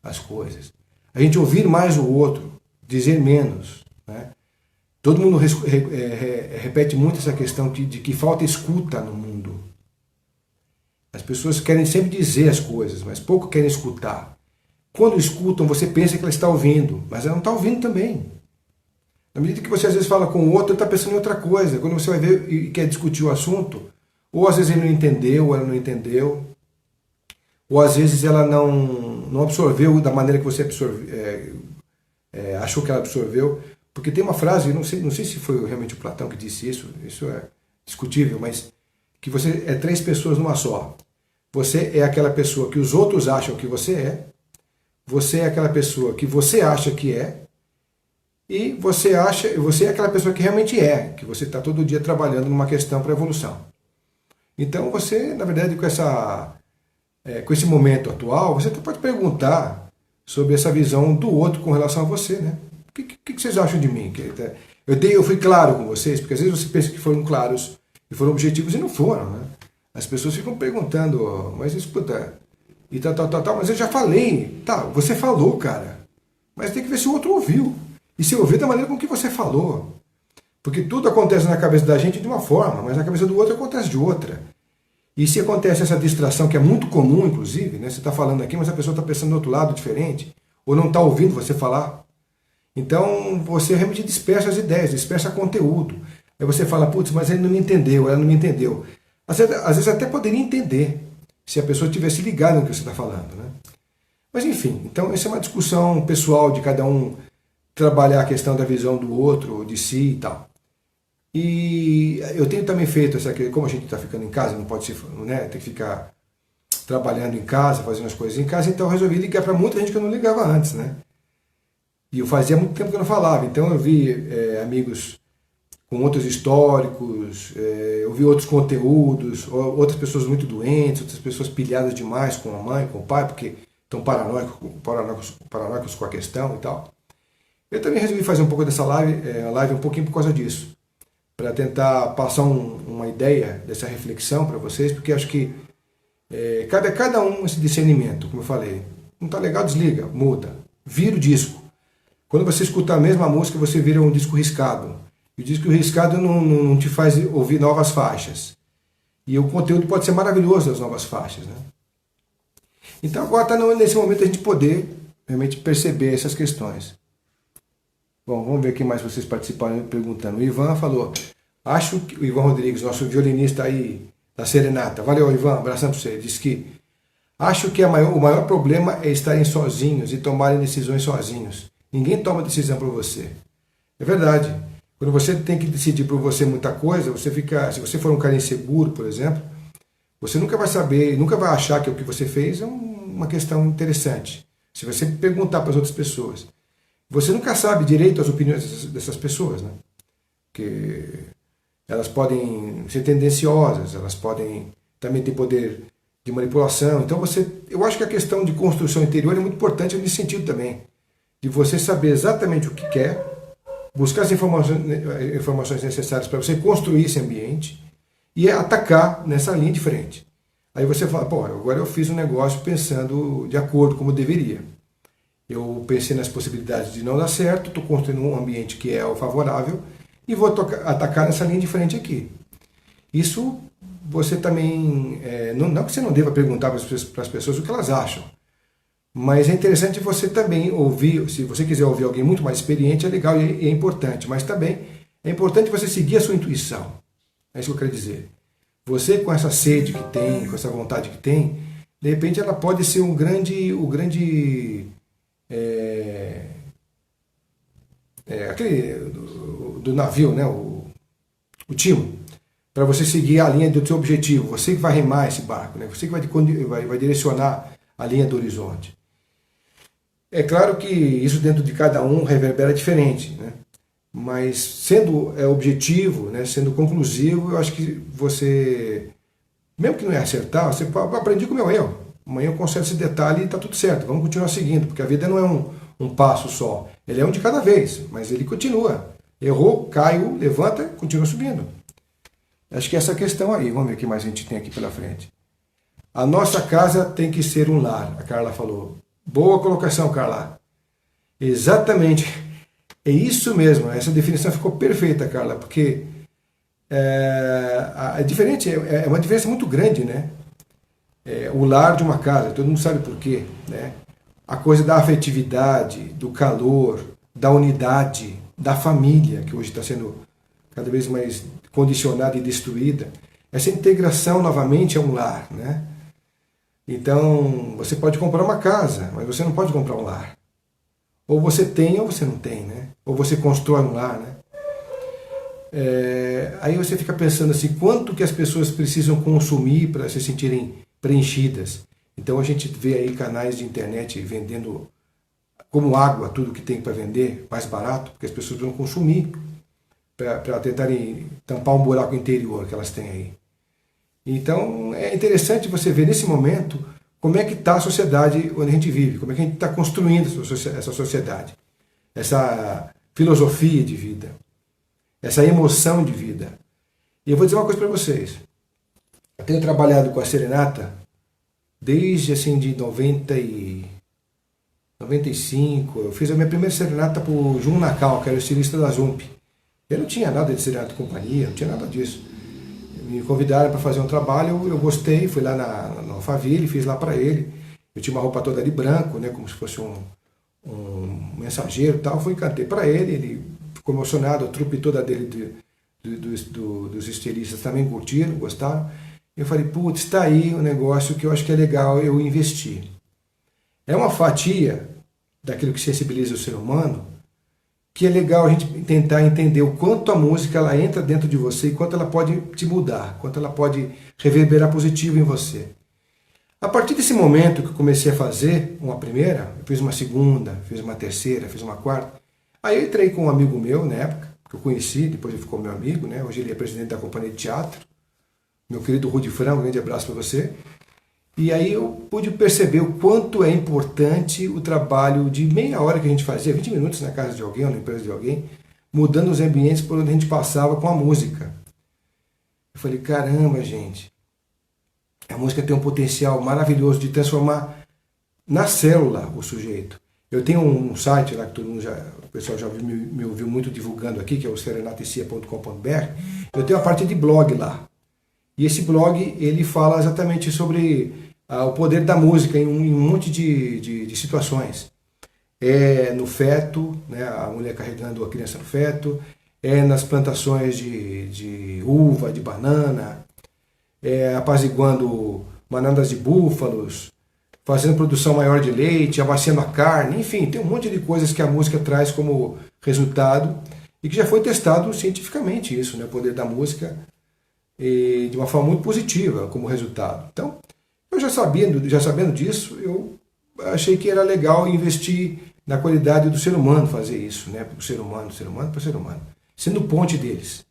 as coisas. A gente ouvir mais o outro, dizer menos, né? Todo mundo repete muito essa questão de que falta escuta no mundo. As pessoas querem sempre dizer as coisas, mas pouco querem escutar. Quando escutam, você pensa que ela está ouvindo, mas ela não está ouvindo também. Na medida que você às vezes fala com o outro, ele está pensando em outra coisa. Quando você vai ver e quer discutir o assunto, ou às vezes ele não entendeu, ou ela não entendeu, ou às vezes ela não absorveu da maneira que você achou que ela absorveu. Porque tem uma frase, não sei se foi realmente o Platão que disse isso é discutível, mas que você é 3 pessoas numa só. Você é aquela pessoa que os outros acham que você é aquela pessoa que você acha que é, e você é aquela pessoa que realmente é, que você está todo dia trabalhando numa questão para evolução. Então você, na verdade, com esse momento atual, você pode perguntar sobre essa visão do outro com relação a você, né? O que vocês acham de mim? Eu fui claro com vocês, porque às vezes você pensa que foram claros e foram objetivos e não foram, né? As pessoas ficam perguntando, mas escuta, e tal, mas eu já falei. Tá, você falou, cara, mas tem que ver se o outro ouviu. E se ouvir da maneira com que você falou. Porque tudo acontece na cabeça da gente de uma forma, mas na cabeça do outro acontece de outra. E se acontece essa distração, que é muito comum, inclusive, né? Você está falando aqui, mas a pessoa está pensando do outro lado, diferente, ou não está ouvindo você falar. Então, você realmente dispersa as ideias, dispersa conteúdo. Aí você fala, putz, mas ele não me entendeu, ela não me entendeu. Às vezes até poderia entender, se a pessoa tivesse ligado no que você está falando, né? Mas enfim, então essa é uma discussão pessoal de cada um trabalhar a questão da visão do outro, de si e tal. E eu tenho também feito como a gente está ficando em casa, não pode ser, né, tem que ficar trabalhando em casa, fazendo as coisas em casa, então eu resolvi ligar para muita gente que eu não ligava antes, né? E eu fazia muito tempo que eu não falava, então eu vi amigos com outros históricos, eu vi outros conteúdos, outras pessoas muito doentes, outras pessoas pilhadas demais com a mãe, com o pai, porque estão paranoicos com a questão e tal. Eu também resolvi fazer um pouco dessa live um pouquinho por causa disso, para tentar passar uma ideia dessa reflexão para vocês, porque acho que cabe a cada um esse discernimento, como eu falei. Não está legal, desliga, muda, vira o disco. Quando você escuta a mesma música, você vira um disco riscado. E o disco riscado não te faz ouvir novas faixas. E o conteúdo pode ser maravilhoso das novas faixas, né? Então agora está nesse momento a gente poder realmente perceber essas questões. Bom, vamos ver quem mais vocês participaram perguntando. O Ivan falou, acho que o Ivan Rodrigues, nosso violinista aí da Serenata. Valeu, Ivan, abração para você. Diz que acho que o maior problema é estarem sozinhos e tomarem decisões sozinhos. Ninguém toma decisão por você. É verdade. Quando você tem que decidir por você muita coisa, você fica. Se você for um cara inseguro, por exemplo, você nunca vai saber, nunca vai achar que o que você fez é uma questão interessante. Se você perguntar para as outras pessoas, você nunca sabe direito as opiniões dessas pessoas, né? Porque elas podem ser tendenciosas, elas podem também ter poder de manipulação. Então eu acho que a questão de construção interior é muito importante nesse sentido também, de você saber exatamente o que quer, buscar as informações necessárias para você construir esse ambiente e atacar nessa linha de frente. Aí você fala, pô, agora eu fiz um negócio pensando de acordo como deveria. Eu pensei nas possibilidades de não dar certo, estou construindo um ambiente que é o favorável e vou atacar nessa linha de frente aqui. Isso você também, não que você não deva perguntar para as pessoas o que elas acham, mas é interessante você também ouvir, se você quiser ouvir alguém muito mais experiente, é legal e é importante, mas também é importante você seguir a sua intuição. É isso que eu quero dizer. Você com essa sede que tem, com essa vontade que tem, de repente ela pode ser o grande aquele do navio, né? O timo, para você seguir a linha do seu objetivo, você que vai remar esse barco, né? Você que vai direcionar a linha do horizonte. É claro que isso dentro de cada um reverbera diferente, né? Mas sendo objetivo, né? Sendo conclusivo, eu acho que você, mesmo que não é acertar, você aprende com o meu erro. Amanhã eu conserto esse detalhe e está tudo certo, vamos continuar seguindo, porque a vida não é um passo só, ele é um de cada vez, mas ele continua. Errou, caiu, levanta, continua subindo. Acho que essa questão aí, vamos ver o que mais a gente tem aqui pela frente. A nossa casa tem que ser um lar, a Carla falou. Boa colocação, Carla. Exatamente. É isso mesmo, essa definição ficou perfeita, Carla, porque é diferente, é uma diferença muito grande, né? O lar de uma casa, todo mundo sabe por quê, né? A coisa da afetividade, do calor, da unidade, da família, que hoje está sendo cada vez mais condicionada e destruída. Essa integração novamente é um lar, né? Então, você pode comprar uma casa, mas você não pode comprar um lar. Ou você tem ou você não tem, né? Ou você constrói um lar, né? Aí você fica pensando assim, quanto que as pessoas precisam consumir para se sentirem preenchidas. Então a gente vê aí canais de internet vendendo como água tudo que tem para vender, mais barato, porque as pessoas vão consumir para tentarem tampar um buraco interior que elas têm aí. Então é interessante você ver nesse momento como é que está a sociedade onde a gente vive, como é que a gente está construindo essa sociedade, essa filosofia de vida, essa emoção de vida. E eu vou dizer uma coisa para vocês. Eu tenho trabalhado com a Serenata desde assim de 95. Eu fiz a minha primeira serenata para o Jun Nakao, que era o estilista da Zump. Eu não tinha nada de serenata de companhia, não tinha nada disso. Me convidaram para fazer um trabalho, eu gostei, fui lá na Alphaville, fiz lá para ele. Eu tinha uma roupa toda de branco, né, como se fosse um mensageiro e tal. Fui e cantei para ele, ele ficou emocionado, a trupe toda dele dos estilistas também curtiram, gostaram. Eu falei, putz, está aí um negócio que eu acho que é legal eu investir. É uma fatia daquilo que sensibiliza o ser humano, que é legal a gente tentar entender o quanto a música ela entra dentro de você e quanto ela pode te mudar, quanto ela pode reverberar positivo em você. A partir desse momento que eu comecei a fazer uma primeira, eu fiz uma segunda, fiz uma terceira, fiz uma quarta, aí eu entrei com um amigo meu na época, que eu conheci, depois ele ficou meu amigo, né? Hoje ele é presidente da companhia de teatro, meu querido Rudi Franco, um grande abraço para você. E aí eu pude perceber o quanto é importante o trabalho de meia hora que a gente fazia, 20 minutos na casa de alguém ou na empresa de alguém, mudando os ambientes por onde a gente passava com a música. Eu falei, caramba, gente, a música tem um potencial maravilhoso de transformar na célula o sujeito. Eu tenho um site lá que todo mundo o pessoal já me ouviu muito divulgando aqui, que é o serenataecia.com.br. Eu tenho a parte de blog lá. E esse blog, ele fala exatamente sobre o poder da música em um monte de situações. É no feto, né, a mulher carregando a criança no feto, é nas plantações de uva, de banana, é apaziguando manadas de búfalos, fazendo produção maior de leite, abaciando a carne, enfim, tem um monte de coisas que a música traz como resultado e que já foi testado cientificamente isso, né, o poder da música, e de uma forma muito positiva como resultado. Então, eu já sabendo disso, eu achei que era legal investir na qualidade do ser humano, fazer isso, né, para o ser humano para o ser humano, sendo ponte deles.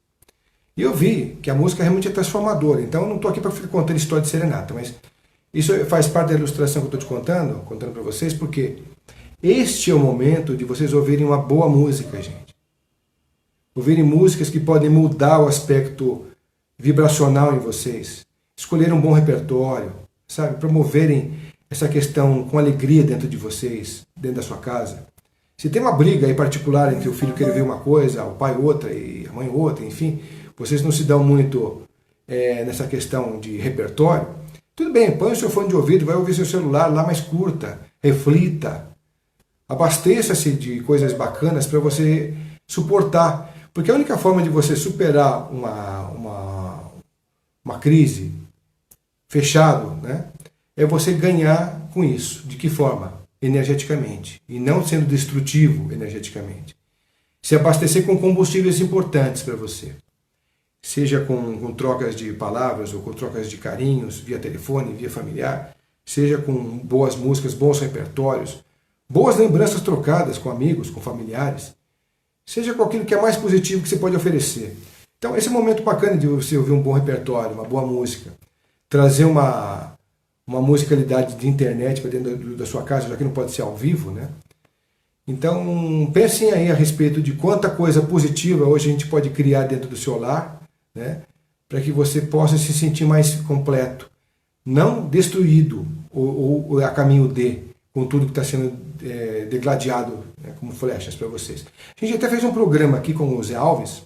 E eu vi que a música realmente é transformadora, então eu não estou aqui para ficar contando história de serenata, mas isso faz parte da ilustração que eu estou te contando para vocês, porque este é o momento de vocês ouvirem uma boa música, gente. Ouvirem músicas que podem mudar o aspecto vibracional em vocês. Escolher um bom repertório, sabe? Promoverem essa questão com alegria dentro de vocês, dentro da sua casa. Se tem uma briga aí particular entre o filho querer ver uma coisa, o pai outra e a mãe outra, enfim, vocês não se dão muito nessa questão de repertório, tudo bem, põe o seu fone de ouvido, vai ouvir seu celular lá mais curta, reflita, abasteça-se de coisas bacanas para você suportar, porque a única forma de você superar uma crise fechado, né, é você ganhar com isso. De que forma? Energeticamente, e não sendo destrutivo energeticamente. Se abastecer com combustíveis importantes para você. Seja com trocas de palavras ou com trocas de carinhos, via telefone, via familiar, seja com boas músicas, bons repertórios, boas lembranças trocadas com amigos, com familiares, seja com aquilo que é mais positivo que você pode oferecer. Então esse é um momento bacana de você ouvir um bom repertório, uma boa música, trazer uma musicalidade de internet para dentro da sua casa, já que não pode ser ao vivo, né? Então pensem aí a respeito de quanta coisa positiva hoje a gente pode criar dentro do seu lar, né, para que você possa se sentir mais completo, não destruído ou a caminho com tudo que está sendo degladiado, né, como flechas para vocês. A gente até fez um programa aqui com o Zé Alves,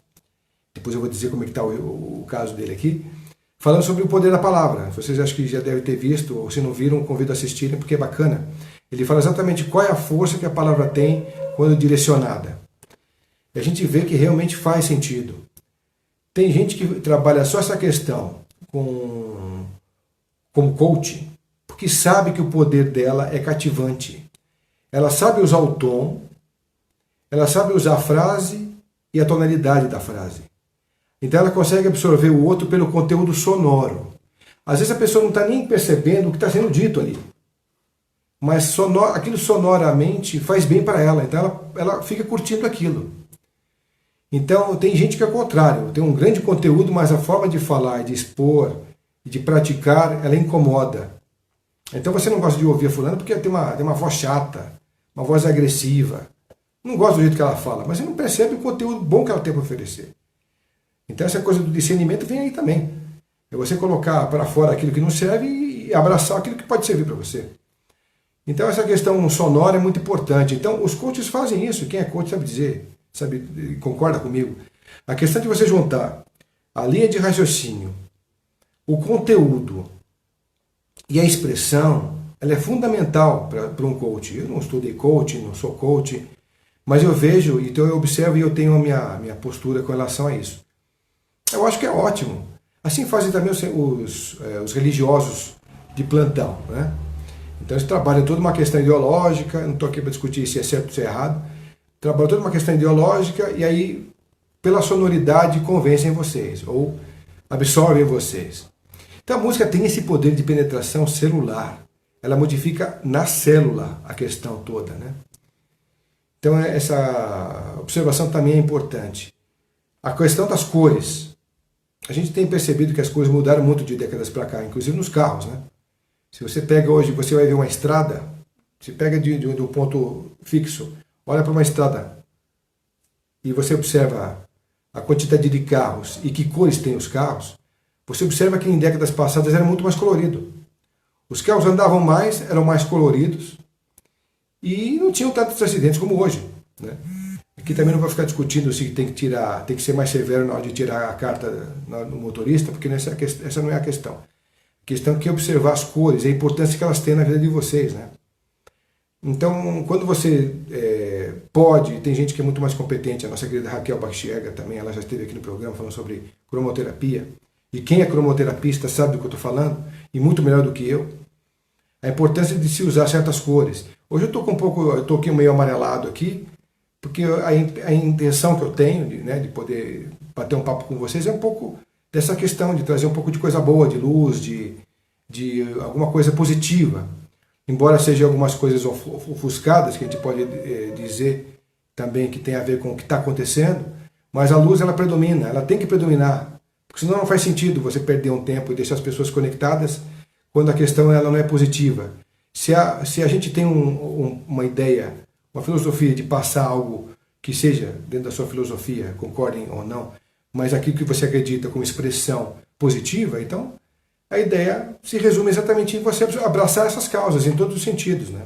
depois eu vou dizer como é que está o caso dele aqui, falando sobre o poder da palavra. Vocês acho que já devem ter visto, ou se não viram, convido a assistirem, porque é bacana. Ele fala exatamente qual é a força que a palavra tem quando direcionada. E a gente vê que realmente faz sentido. Tem gente que trabalha só essa questão como coach, porque sabe que o poder dela é cativante. Ela sabe usar o tom, ela sabe usar a frase e a tonalidade da frase. Então ela consegue absorver o outro pelo conteúdo sonoro. Às vezes a pessoa não está nem percebendo o que está sendo dito ali. Mas aquilo sonoramente faz bem para ela, então ela fica curtindo aquilo. Então tem gente que é o contrário, tem um grande conteúdo, mas a forma de falar, de expor, de praticar, ela incomoda. Então você não gosta de ouvir a fulana porque tem uma voz chata, uma voz agressiva. Não gosta do jeito que ela fala, mas você não percebe o conteúdo bom que ela tem para oferecer. Então essa coisa do discernimento vem aí também. É você colocar para fora aquilo que não serve e abraçar aquilo que pode servir para você. Então essa questão sonora é muito importante. Então os coaches fazem isso, quem é coach sabe dizer, concorda comigo. A questão de você juntar a linha de raciocínio, o conteúdo e a expressão, ela é fundamental para um coach. Eu não estudei coach, não sou coach, mas eu vejo, então eu observo e eu tenho a minha postura com relação a isso. Eu acho que é ótimo. Assim fazem também os religiosos de plantão, né? Então eles trabalham toda uma questão ideológica, não estou aqui para discutir se é certo ou se é errado, trabalham toda uma questão ideológica e aí, pela sonoridade, convencem vocês, ou absorvem vocês. Então a música tem esse poder de penetração celular, ela modifica na célula a questão toda, né? Então essa observação também é importante. A questão das cores. A gente tem percebido que as cores mudaram muito de décadas para cá, inclusive nos carros, né? Se você pega hoje, você vai ver uma estrada, você pega de um ponto fixo, olha para uma estrada e você observa a quantidade de carros e que cores tem os carros, você observa que em décadas passadas era muito mais colorido. Os carros andavam mais, eram mais coloridos e não tinham tantos acidentes como hoje, né? Aqui também não vou ficar discutindo se tem que ser mais severo na hora de tirar a carta no motorista, porque essa não é a questão. A questão é que observar as cores, a importância que elas têm na vida de vocês, né? Então, quando você pode, tem gente que é muito mais competente, a nossa querida Raquel Baxiega também, ela já esteve aqui no programa falando sobre cromoterapia, e quem é cromoterapista sabe do que eu estou falando, e muito melhor do que eu, a importância de se usar certas cores. Hoje eu estou aqui meio amarelado aqui, porque a intenção que eu tenho de poder bater um papo com vocês é um pouco dessa questão de trazer um pouco de coisa boa, de luz, de alguma coisa positiva. Embora sejam algumas coisas ofuscadas, que a gente pode dizer também que tem a ver com o que está acontecendo, mas a luz ela predomina, ela tem que predominar, porque senão não faz sentido você perder um tempo e deixar as pessoas conectadas quando a questão ela não é positiva. Se a gente tem uma ideia, uma filosofia de passar algo que seja dentro da sua filosofia, concordem ou não, mas aquilo que você acredita como expressão positiva, então a ideia se resume exatamente em você abraçar essas causas em todos os sentidos, né?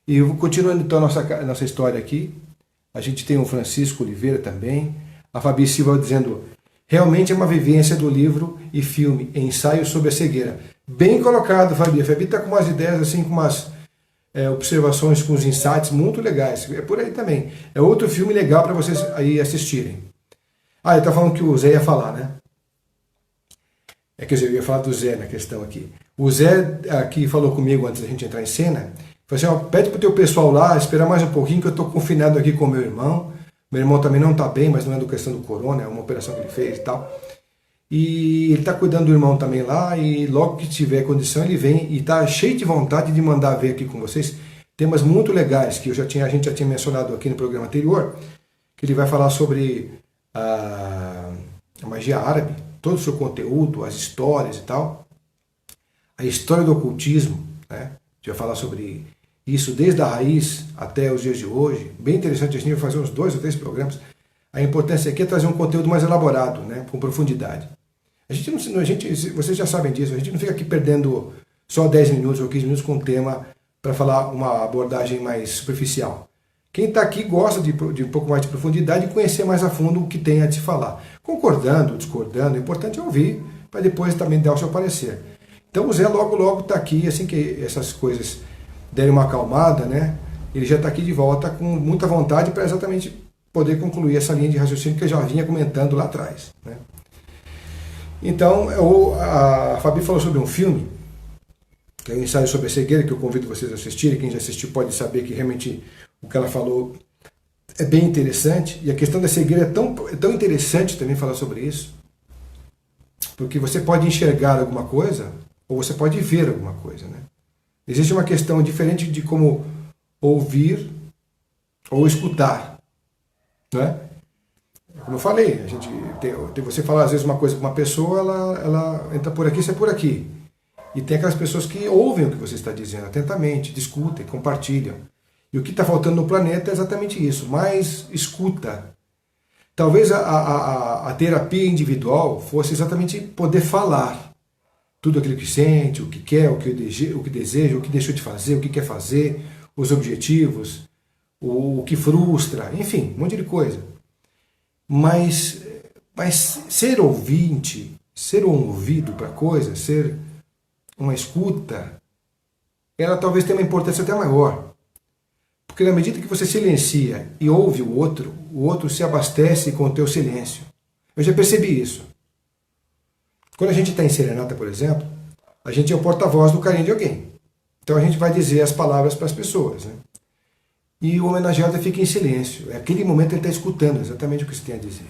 E continuando então a nossa história aqui, a gente tem o Francisco Oliveira também, a Fabi Silva dizendo, realmente é uma vivência do livro e filme, ensaio sobre a cegueira. Bem colocado, Fabi. A Fabi está com umas ideias assim, com umas observações, com os insights muito legais. É por aí também. É outro filme legal para vocês aí assistirem. Ah, ele está falando que o Zé ia falar, né? Quer dizer, eu ia falar do Zé na questão aqui. O Zé aqui falou comigo antes da gente entrar em cena, falou assim, ó, pede pro teu pessoal lá, esperar mais um pouquinho que eu estou confinado aqui com meu irmão. Meu irmão também não está bem, mas não é do questão do corona, é uma operação que ele fez e tal. E ele está cuidando do irmão também lá, e logo que tiver condição ele vem e está cheio de vontade de mandar ver aqui com vocês temas muito legais que a gente já tinha mencionado aqui no programa anterior, que ele vai falar sobre a magia árabe, todo o seu conteúdo, as histórias e tal, a história do ocultismo, né? A gente vai falar sobre isso desde a raiz até os dias de hoje, bem interessante, a gente vai fazer uns 2 ou 3 programas. A importância aqui é trazer um conteúdo mais elaborado, né, com profundidade. Vocês já sabem disso, a gente não fica aqui perdendo só 10 minutos ou 15 minutos com um tema para falar uma abordagem mais superficial. Quem está aqui gosta de um pouco mais de profundidade e conhecer mais a fundo o que tem a te falar. Concordando, discordando, o importante é ouvir, para depois também dar o seu parecer. Então o Zé logo está aqui, assim que essas coisas derem uma acalmada, né, ele já está aqui de volta com muita vontade para exatamente poder concluir essa linha de raciocínio que eu já vinha comentando lá atrás, né? Então, a Fabi falou sobre um filme, que é o Ensaio sobre a Cegueira, que eu convido vocês a assistirem. Quem já assistiu pode saber que realmente o que ela falou é bem interessante. E a questão da cegueira é tão interessante também falar sobre isso, porque você pode enxergar alguma coisa ou você pode ver alguma coisa, né? Existe uma questão diferente de como ouvir ou escutar, né? Como eu falei, você fala às vezes uma coisa com uma pessoa, ela entra por aqui, sai por aqui. E tem aquelas pessoas que ouvem o que você está dizendo atentamente, discutem, compartilham. E o que está faltando no planeta é exatamente isso, mais escuta. Talvez a terapia individual fosse exatamente poder falar tudo aquilo que sente, o que quer, o que deseja, o que deixou de fazer, o que quer fazer, os objetivos, o que frustra, enfim, um monte de coisa. Mas ser ouvinte, ser um ouvido para coisa, ser uma escuta, ela talvez tenha uma importância até maior. Porque na medida que você silencia e ouve o outro se abastece com o teu silêncio. Eu já percebi isso. Quando a gente está em serenata, por exemplo, a gente é o porta-voz do carinho de alguém. Então a gente vai dizer as palavras para as pessoas, né? E o homenageado fica em silêncio. Naquele momento ele está escutando exatamente o que você tem a dizer.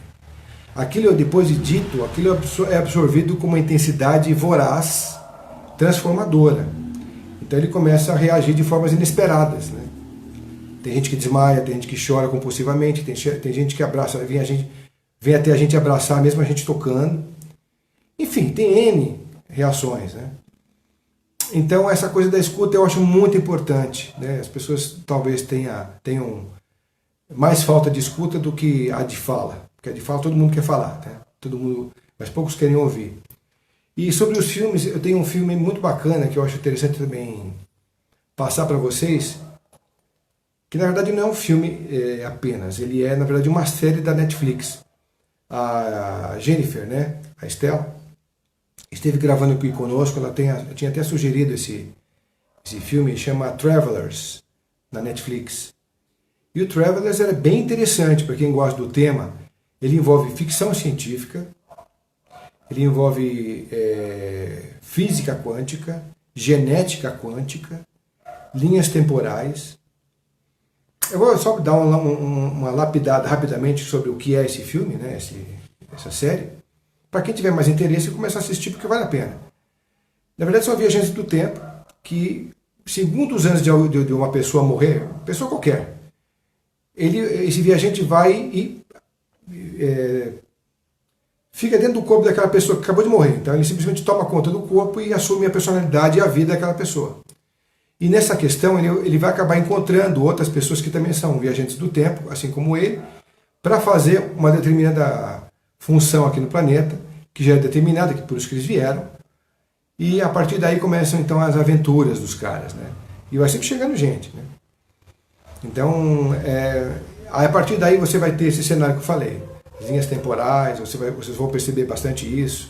Aquilo, depois de dito, aquilo é absorvido com uma intensidade voraz, transformadora. Então ele começa a reagir de formas inesperadas, né? Tem gente que desmaia, tem gente que chora compulsivamente, tem gente que abraça, vem até a gente abraçar, mesmo a gente tocando. Enfim, tem N reações, né? Então essa coisa da escuta eu acho muito importante, né? As pessoas talvez tenham mais falta de escuta do que a de fala, porque a de fala todo mundo quer falar, né? Todo mundo, mas poucos querem ouvir. E sobre os filmes, eu tenho um filme muito bacana que eu acho interessante também passar para vocês, que na verdade não é um filme apenas, ele é na verdade uma série da Netflix. A Jennifer, né, a Estela, esteve gravando aqui conosco, ela tinha até sugerido esse filme, chama Travelers, na Netflix. E o Travelers é bem interessante para quem gosta do tema. Ele envolve ficção científica, ele envolve física quântica, genética quântica, linhas temporais. Eu vou só dar uma lapidada rapidamente sobre o que é esse filme, né, essa série, para quem tiver mais interesse começar a assistir, porque vale a pena. Na verdade, são viajantes do tempo que, segundos antes de uma pessoa morrer, pessoa qualquer, esse viajante vai e fica dentro do corpo daquela pessoa que acabou de morrer. Então ele simplesmente toma conta do corpo e assume a personalidade e a vida daquela pessoa. E nessa questão ele vai acabar encontrando outras pessoas que também são viajantes do tempo, assim como ele, para fazer uma determinada função aqui no planeta, que já é determinada, que por isso que eles vieram. E a partir daí começam então as aventuras dos caras, né? E vai sempre chegando gente, né? Então, a partir daí você vai ter esse cenário que eu falei, as linhas temporais, vocês vão perceber bastante isso.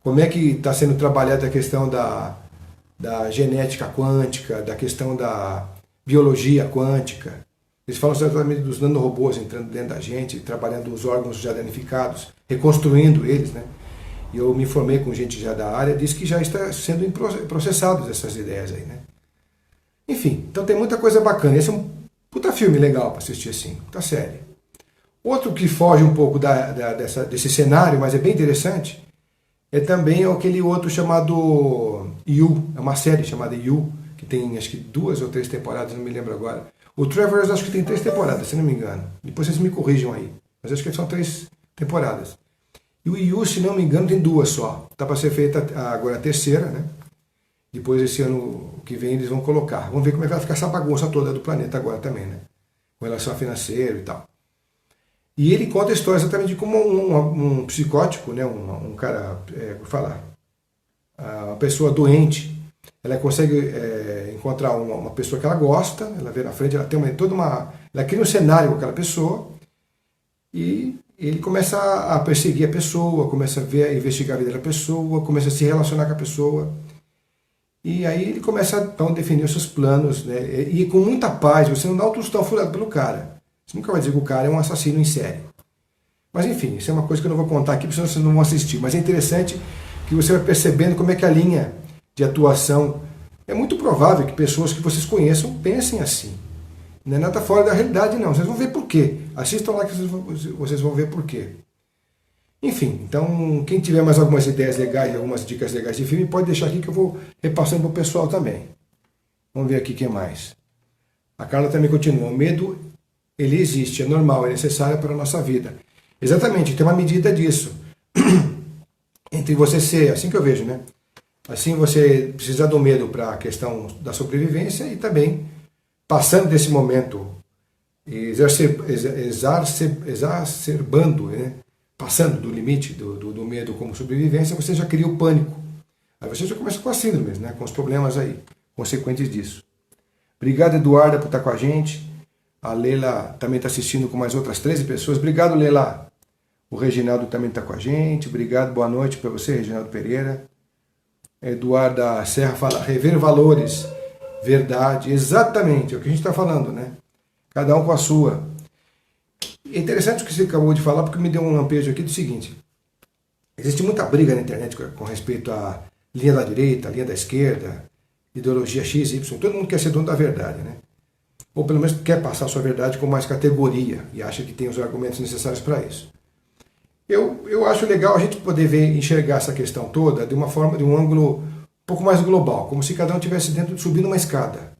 Como é que está sendo trabalhada a questão da genética quântica, da questão da biologia quântica. Eles falam exatamente dos nanorobôs entrando dentro da gente, trabalhando os órgãos já danificados, reconstruindo eles, né? E eu me informei com gente já da área, diz que já está sendo processadas essas ideias aí, né? Enfim, então tem muita coisa bacana. Esse é um puta filme legal para assistir assim, puta série. Outro que foge um pouco desse cenário, mas é bem interessante, é também aquele outro chamado You, é uma série chamada You, que tem acho que 2 ou 3 temporadas, não me lembro agora. O Travelers acho que tem 3 temporadas, se não me engano. Depois vocês me corrijam aí, mas acho que são 3 temporadas. E o You, se não me engano, tem 2 só. Está para ser feita agora a terceira, né? Depois esse ano que vem eles vão colocar. Vamos ver como é que vai ficar essa bagunça toda do planeta agora também, né? Com relação a financeiro e tal. E ele conta a história exatamente de como um psicótico, né, um cara, vou falar, uma pessoa doente, ela consegue encontrar uma pessoa que ela gosta, ela vê na frente, ela tem ela cria um cenário com aquela pessoa e ele começa a perseguir a pessoa, começa a investigar a vida da pessoa, começa a se relacionar com a pessoa. E aí ele começa então, a definir os seus planos, né, e com muita paz, você não dá um tostão furado pelo cara. Você nunca vai dizer que o cara é um assassino em série. Mas enfim, isso é uma coisa que eu não vou contar aqui, porque senão vocês não vão assistir. Mas é interessante que você vai percebendo como é que a linha de atuação... É muito provável que pessoas que vocês conheçam pensem assim. Não é nada fora da realidade, não. Vocês vão ver por quê. Assistam lá que vocês vão ver por quê. Enfim, então, quem tiver mais algumas ideias legais, algumas dicas legais de filme, pode deixar aqui que eu vou repassando para o pessoal também. Vamos ver aqui quem mais. A Carla também continua. O medo... Ele existe, é normal, é necessário para a nossa vida. Exatamente, tem uma medida disso. Entre você ser, assim que eu vejo, né? Assim você precisa do medo para a questão da sobrevivência e também, passando desse momento, exacerbando, né? Passando do limite do medo como sobrevivência, você já cria o pânico. Aí você já começa com as síndromes, né? Com os problemas aí, consequentes disso. Obrigado, Eduarda, por estar com a gente. A Leila também está assistindo com mais outras 13 pessoas. Obrigado, Leila. O Reginaldo também está com a gente. Obrigado, boa noite para você, Reginaldo Pereira. Eduarda Serra fala, rever valores, verdade. Exatamente, é o que a gente está falando, né? Cada um com a sua. É interessante o que você acabou de falar, porque me deu um lampejo aqui do seguinte. Existe muita briga na internet com respeito à linha da direita, linha da esquerda, ideologia X, Y. Todo mundo quer ser dono da verdade, né? Ou pelo menos quer passar a sua verdade com mais categoria e acha que tem os argumentos necessários para isso. Eu acho legal a gente poder enxergar essa questão toda de uma forma, de um ângulo um pouco mais global, como se cada um estivesse subindo uma escada.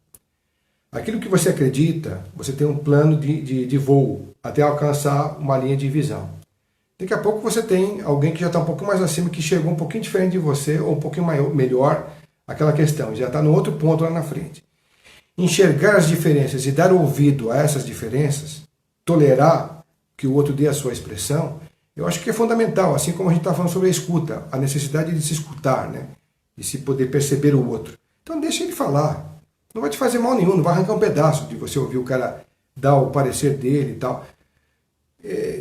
Aquilo que você acredita, você tem um plano de voo até alcançar uma linha de visão. Daqui a pouco você tem alguém que já está um pouco mais acima, que chegou um pouquinho diferente de você, ou um pouquinho melhor, aquela questão, já está no outro ponto lá na frente. Enxergar as diferenças e dar ouvido a essas diferenças, tolerar que o outro dê a sua expressão, eu acho que é fundamental, assim como a gente está falando sobre a escuta, a necessidade de se escutar, né? De se poder perceber o outro. Então deixa ele falar. Não vai te fazer mal nenhum, não vai arrancar um pedaço de você ouvir o cara dar o parecer dele e tal.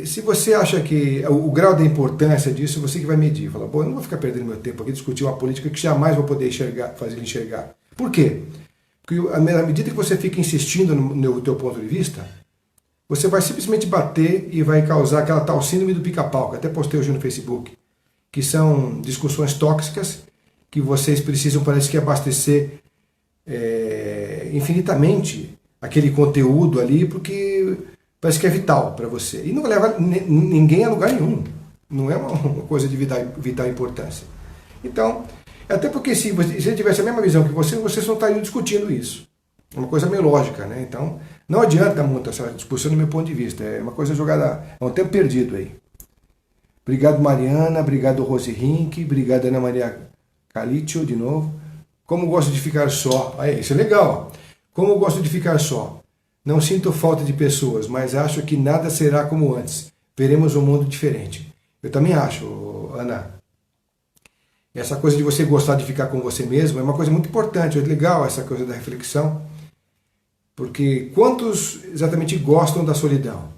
Se você acha que o grau da importância disso, você que vai medir. Fala, pô, eu não vou ficar perdendo meu tempo aqui discutir uma política que jamais vou poder fazer ele enxergar. Por quê? Porque à medida que você fica insistindo no teu ponto de vista, você vai simplesmente bater e vai causar aquela tal síndrome do pica-pau, que até postei hoje no Facebook, que são discussões tóxicas que vocês precisam, parece que, abastecer infinitamente aquele conteúdo ali, porque parece que é vital para você. E não leva ninguém a lugar nenhum. Não é uma coisa de vital importância. Então, até porque se ele tivesse a mesma visão que vocês não estariam discutindo isso. É uma coisa meio lógica, né? Então, não adianta muito essa discussão do meu ponto de vista. É uma coisa jogada, é um tempo perdido aí. Obrigado, Mariana. Obrigado, Rose Rink. Obrigado, Ana Maria Calitio, de novo. Como gosto de ficar só. Isso é legal. Ó. Como gosto de ficar só. Não sinto falta de pessoas, mas acho que nada será como antes. Veremos um mundo diferente. Eu também acho, Ana. Essa coisa de você gostar de ficar com você mesmo é uma coisa muito importante. É legal essa coisa da reflexão. Porque quantos exatamente gostam da solidão?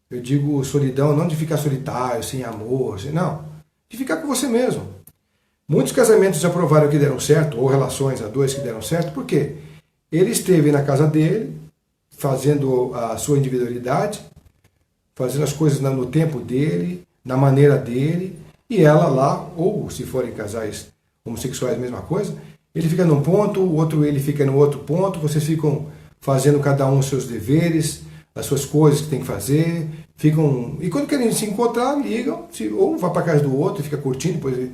Eu digo solidão não de ficar solitário, sem amor, não. De ficar com você mesmo. Muitos casamentos já provaram que deram certo, ou relações a dois que deram certo, por quê? Ele esteve na casa dele, fazendo a sua individualidade, fazendo as coisas no tempo dele, na maneira dele, e ela lá, ou se forem casais homossexuais, mesma coisa, ele fica num ponto, o outro ele fica no outro ponto, vocês ficam fazendo cada um os seus deveres, as suas coisas que tem que fazer, ficam... E quando querem se encontrar, ligam, ou vai para casa do outro e fica curtindo, depois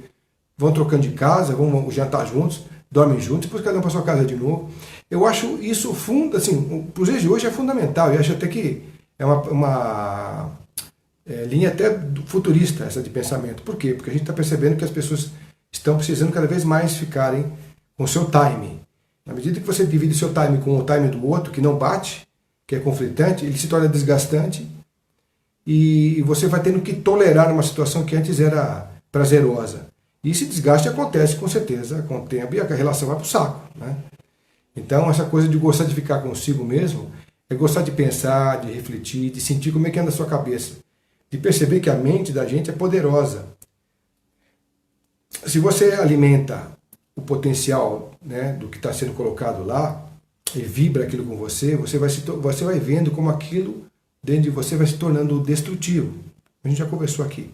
vão trocando de casa, vão jantar juntos, dormem juntos, depois cada um para sua casa de novo. Eu acho isso assim, para os dias de hoje é fundamental, eu acho até que é uma linha até futurista essa de pensamento. Por quê? Porque a gente está percebendo que as pessoas estão precisando cada vez mais ficarem com o seu time. Na medida que você divide seu time com o time do outro, que não bate, que é conflitante, ele se torna desgastante e você vai tendo que tolerar uma situação que antes era prazerosa. E esse desgaste acontece com certeza com o tempo e a relação vai para o saco, né? Então essa coisa de gostar de ficar consigo mesmo é gostar de pensar, de refletir, de sentir como é que anda a sua cabeça, de perceber que a mente da gente é poderosa. Se você alimenta o potencial, né, do que está sendo colocado lá e vibra aquilo com você, você vai vendo como aquilo dentro de você vai se tornando destrutivo. A gente já conversou aqui.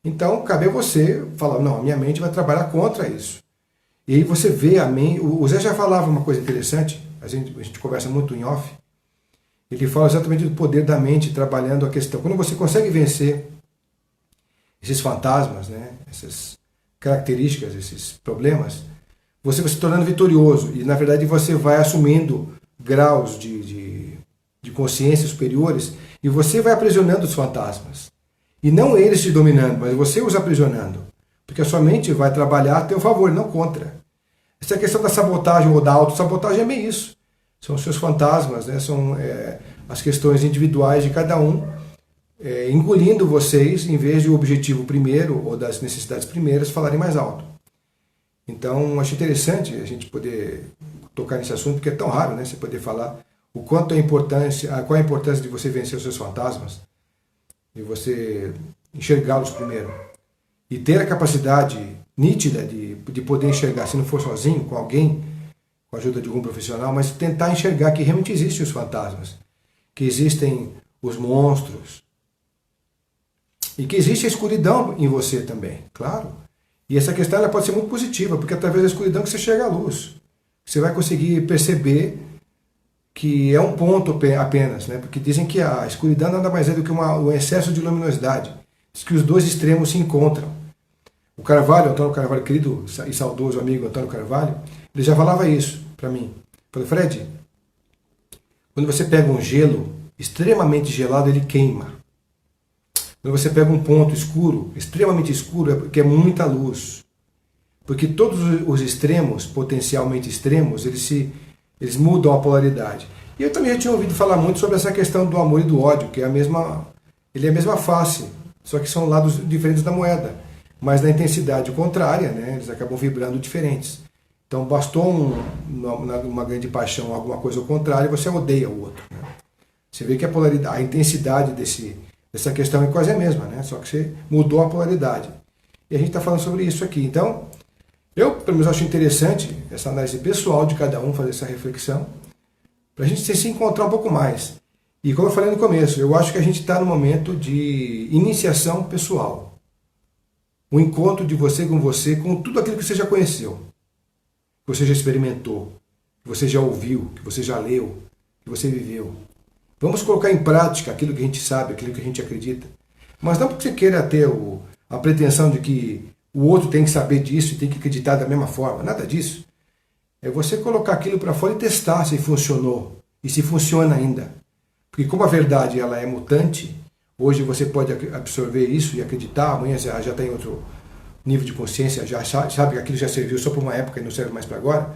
Então, cabe a você falar, não, a minha mente vai trabalhar contra isso. E aí você vê a mente... O Zé já falava uma coisa interessante, a gente conversa muito em off, ele fala exatamente do poder da mente trabalhando a questão. Quando você consegue vencer esses fantasmas, né, essas características, esses problemas, você vai se tornando vitorioso. E, na verdade, você vai assumindo graus de consciência superiores e você vai aprisionando os fantasmas. E não eles te dominando, mas você os aprisionando. Porque a sua mente vai trabalhar a teu favor, não contra. Essa questão da sabotagem ou da autossabotagem é meio isso. São os seus fantasmas, né? São as questões individuais de cada um, engolindo vocês, em vez de o objetivo primeiro ou das necessidades primeiras falarem mais alto. Então, acho interessante a gente poder tocar nesse assunto, porque é tão raro, né? Você poder falar o quanto é importância, qual é a importância de você vencer os seus fantasmas, de você enxergá-los primeiro. E ter a capacidade nítida de poder enxergar, se não for sozinho, com alguém, com a ajuda de algum profissional, mas tentar enxergar que realmente existem os fantasmas, que existem os monstros, e que existe a escuridão em você também, claro. E essa questão ela pode ser muito positiva, porque é através da escuridão que você chega à luz. Você vai conseguir perceber que é um ponto apenas, né? Porque dizem que a escuridão nada mais é do que um excesso de luminosidade. Diz que os dois extremos se encontram. O Carvalho, Antônio Carvalho, querido e saudoso amigo Antônio Carvalho, ele já falava isso para mim. Falei, Fred, quando você pega um gelo extremamente gelado, ele queima. Quando você pega um ponto escuro, extremamente escuro, é porque é muita luz. Porque todos os extremos, potencialmente extremos, eles mudam a polaridade. E eu também já tinha ouvido falar muito sobre essa questão do amor e do ódio, que é ele é a mesma face, só que são lados diferentes da moeda. Mas na intensidade contrária, né, eles acabam vibrando diferentes. Então bastou uma grande paixão, alguma coisa ao contrário, você odeia o outro. Né? Você vê que a polaridade, a intensidade dessa questão é quase a mesma, né? Só que você mudou a polaridade. E a gente está falando sobre isso aqui. Então, eu, pelo menos, acho interessante essa análise pessoal de cada um, fazer essa reflexão, para a gente se encontrar um pouco mais. E como eu falei no começo, eu acho que a gente está no momento de iniciação pessoal. Um encontro de você, com tudo aquilo que você já conheceu, que você já experimentou, que você já ouviu, que você já leu, que você viveu. Vamos colocar em prática aquilo que a gente sabe, aquilo que a gente acredita. Mas não porque você queira ter a pretensão de que o outro tem que saber disso e tem que acreditar da mesma forma. Nada disso. É você colocar aquilo para fora e testar se funcionou e se funciona ainda. Porque como a verdade ela é mutante, hoje você pode absorver isso e acreditar, amanhã já está em outro nível de consciência, já sabe que aquilo já serviu só por uma época e não serve mais para agora.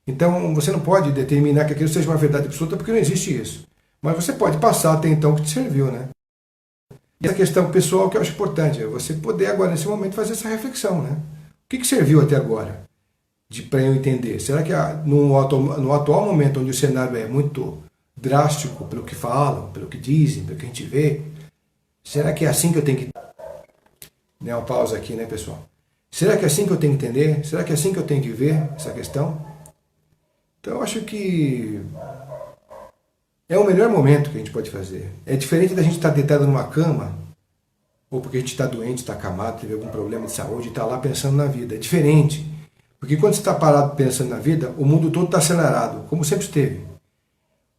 Então você não pode determinar que aquilo seja uma verdade absoluta porque não existe isso. Mas você pode passar até então o que te serviu, né? E essa questão pessoal que eu acho importante, é você poder agora, nesse momento, fazer essa reflexão, né? O que serviu até agora para eu entender? Será que no atual momento, onde o cenário é muito drástico pelo que falam, pelo que dizem, pelo que a gente vê, será que é assim que eu tenho que... Uma pausa aqui, né, pessoal? Será que é assim que eu tenho que entender? Será que é assim que eu tenho que ver essa questão? Então eu acho que é o melhor momento que a gente pode fazer. É diferente da gente estar deitado numa cama, ou porque a gente está doente, está acamado, teve algum problema de saúde e está lá pensando na vida. É diferente. Porque quando você está parado pensando na vida, o mundo todo está acelerado, como sempre esteve.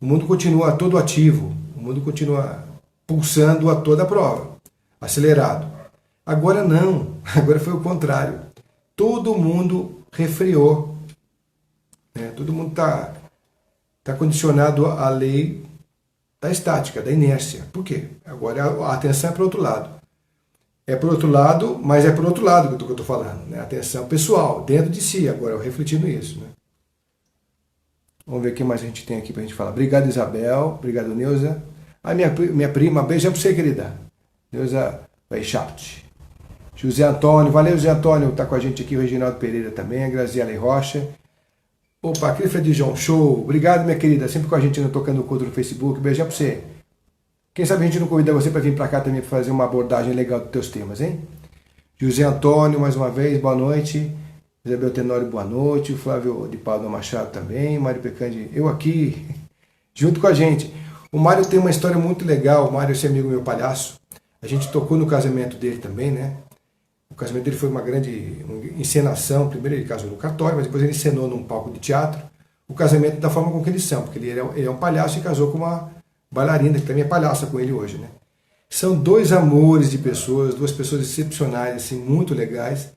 O mundo continua todo ativo, o mundo continua pulsando a toda prova, acelerado. Agora não, agora foi o contrário. Todo mundo refriou. Né? Todo mundo está condicionado à lei da estática, da inércia. Por quê? Agora a atenção é para o outro lado. É para o outro lado, mas é para o outro lado que eu estou falando. Né? Atenção pessoal, dentro de si, agora eu refletindo isso. Né? Vamos ver o que mais a gente tem aqui para a gente falar. Obrigado, Isabel. Obrigado, Neuza. A minha prima, beijão para você, querida. Neuza Weischaft. José Antônio, valeu, José Antônio, está com a gente aqui. O Reginaldo Pereira também, a Graziela Rocha. Opa, Clifford João, show. Obrigado, minha querida, sempre com a gente tocando o conto no Facebook. Beijão para você. Quem sabe a gente não convida você para vir para cá também para fazer uma abordagem legal dos teus temas, hein? José Antônio, mais uma vez, boa noite. Isabel Tenório, boa noite. O Flávio de Pádua Machado também. Mário Pecandi, eu aqui, junto com a gente. O Mário tem uma história muito legal. O Mário é esse amigo meu palhaço. A gente tocou no casamento dele também, né? O casamento dele foi uma grande encenação. Primeiro ele casou no cartório, mas depois ele encenou num palco de teatro o casamento da forma com que eles são, porque ele é um palhaço e casou com uma bailarina, que também é palhaça com ele hoje, né? São dois amores de pessoas, duas pessoas excepcionais, assim, muito legais,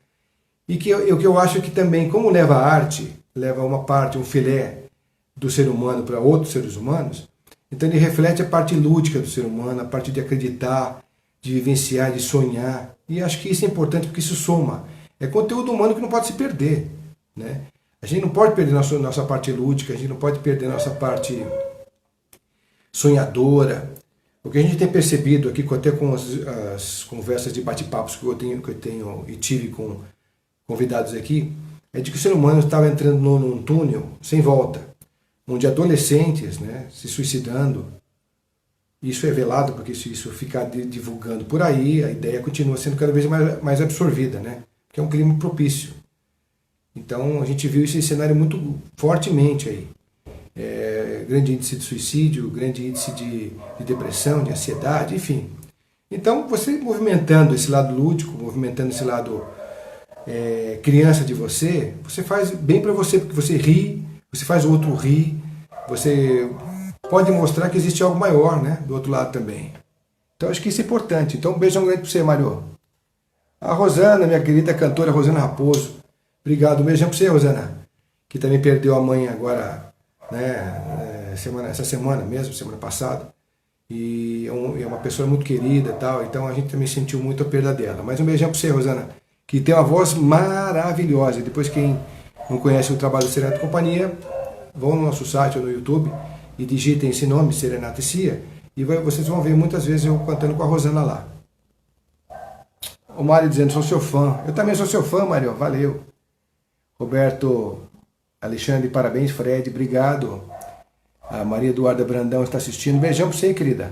e que eu acho que também, como leva a arte, leva uma parte, um filé do ser humano para outros seres humanos, então ele reflete a parte lúdica do ser humano, a parte de acreditar, de vivenciar, de sonhar, e acho que isso é importante porque isso soma. É conteúdo humano que não pode se perder, né? A gente não pode perder nossa parte lúdica, a gente não pode perder nossa parte sonhadora. O que a gente tem percebido aqui, até com as conversas de bate-papos que eu tenho e tive com convidados aqui, é de que o ser humano estava entrando num túnel sem volta, onde adolescentes, né, se suicidando. Isso é velado, porque se isso ficar divulgando por aí, a ideia continua sendo cada vez mais absorvida, né? Que é um clima propício. Então a gente viu esse cenário muito fortemente aí. Grande índice de suicídio, grande índice de depressão, de ansiedade, enfim. Então você movimentando esse lado lúdico, movimentando esse lado criança de você, você faz bem para você, porque você ri, você faz o outro rir, você pode mostrar que existe algo maior, né, do outro lado também. Então acho que isso é importante. Então um beijão grande para você, Mário. A Rosana, minha querida cantora Rosana Raposo. Obrigado, um beijão para você, Rosana, que também perdeu a mãe agora, né, essa semana mesmo, semana passada. E é uma pessoa muito querida e tal, então a gente também sentiu muito a perda dela. Mas um beijão para você, Rosana. que tem uma voz maravilhosa. Depois, quem não conhece o trabalho do Serenata e Companhia, vão no nosso site ou no YouTube e digitem esse nome, Serenata e Cia, e vocês vão ver muitas vezes eu cantando com a Rosana lá. O Mário dizendo, sou seu fã. Eu também sou seu fã, Mário, valeu. Roberto Alexandre, parabéns, Fred, obrigado. A Maria Eduarda Brandão está assistindo. Beijão para você, querida.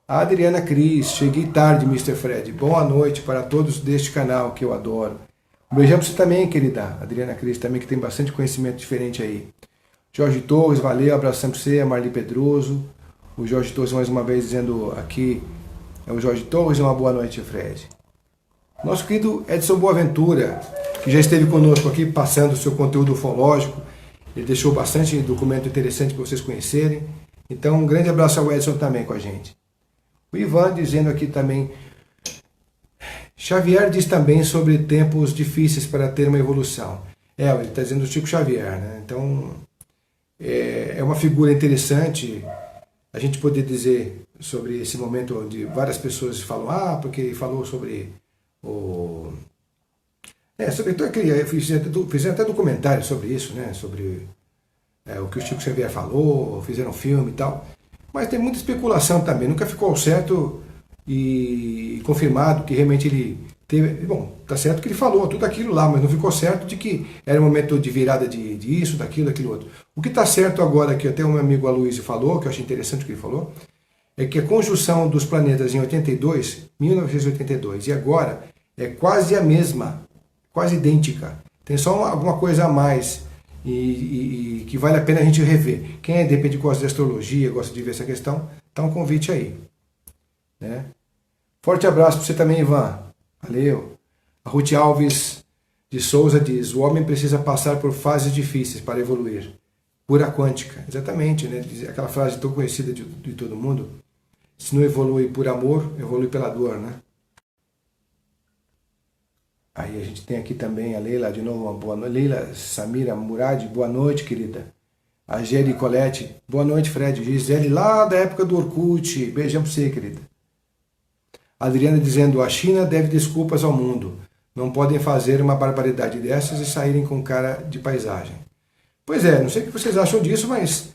A Adriana Cris, cheguei tarde, Mr. Fred. Boa noite para todos deste canal que eu adoro. Um beijão para você também, querida. Adriana Cris também, que tem bastante conhecimento diferente aí. Jorge Torres, valeu, abração para você. A Marli Pedroso. O Jorge Torres mais uma vez dizendo aqui, é o Jorge Torres, uma boa noite, Fred. Nosso querido Edson Boaventura, que já esteve conosco aqui passando o seu conteúdo ufológico. Ele deixou bastante documento interessante para vocês conhecerem. Então, um grande abraço ao Edson também com a gente. O Ivan dizendo aqui também, Xavier diz também sobre tempos difíceis para ter uma evolução. Ele está dizendo do Chico Xavier, né? Então, é uma figura interessante a gente poder dizer sobre esse momento onde várias pessoas falam, porque ele falou sobre o... fizeram até documentário sobre isso, né? Sobre o que o Chico Xavier falou, fizeram filme e tal. Mas tem muita especulação também, nunca ficou certo e confirmado que realmente ele teve... Bom, tá certo que ele falou tudo aquilo lá, mas não ficou certo de que era um momento de virada de isso, daquilo outro. O que está certo agora, que até o meu amigo Aloysio falou, que eu achei interessante o que ele falou, é que a conjunção dos planetas em 1982 e agora é quase a mesma, quase idêntica. Tem só alguma coisa a mais e que vale a pena a gente rever. Quem de repente gosta de astrologia, gosta de ver essa questão, tá um convite aí. Né? Forte abraço para você também, Ivan. Valeu. A Ruth Alves de Souza diz, o homem precisa passar por fases difíceis para evoluir. Pura quântica. Exatamente, né? Aquela frase tão conhecida de todo mundo. Se não evolui por amor, evolui pela dor, né? Aí a gente tem aqui também a Leila, de novo, uma boa noite. Leila Samira Murad, boa noite, querida. A Geri Colette, boa noite, Fred. Gisele, lá da época do Orkut. Beijão pra você, querida. A Adriana dizendo, a China deve desculpas ao mundo. Não podem fazer uma barbaridade dessas e saírem com cara de paisagem. Pois é, não sei o que vocês acham disso, mas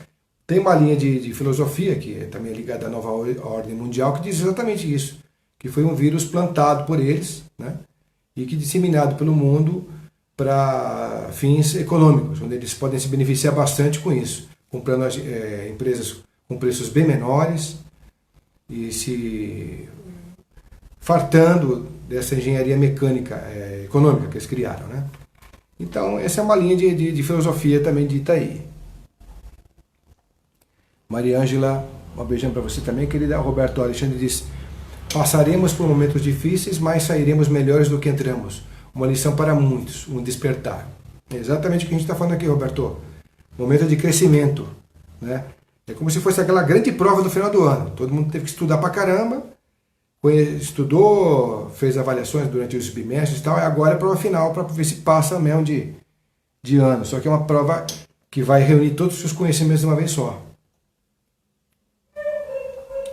tem uma linha de filosofia, que é também ligada à nova ordem mundial, que diz exatamente isso. Que foi um vírus plantado por eles, né? E que disseminado pelo mundo para fins econômicos, onde eles podem se beneficiar bastante com isso, comprando empresas com preços bem menores e se fartando dessa engenharia mecânica econômica que eles criaram, né? Então, essa é uma linha de filosofia também dita aí. Maria Ângela, um beijão para você também, querida. Roberto Alexandre diz, passaremos por momentos difíceis, mas sairemos melhores do que entramos. Uma lição para muitos, um despertar. É exatamente o que a gente está falando aqui, Roberto. Momento de crescimento, né? É como se fosse aquela grande prova do final do ano. Todo mundo teve que estudar pra caramba, estudou, fez avaliações durante os bimestres e tal, e agora é a prova final para ver se passa mesmo de ano. Só que é uma prova que vai reunir todos os seus conhecimentos de uma vez só.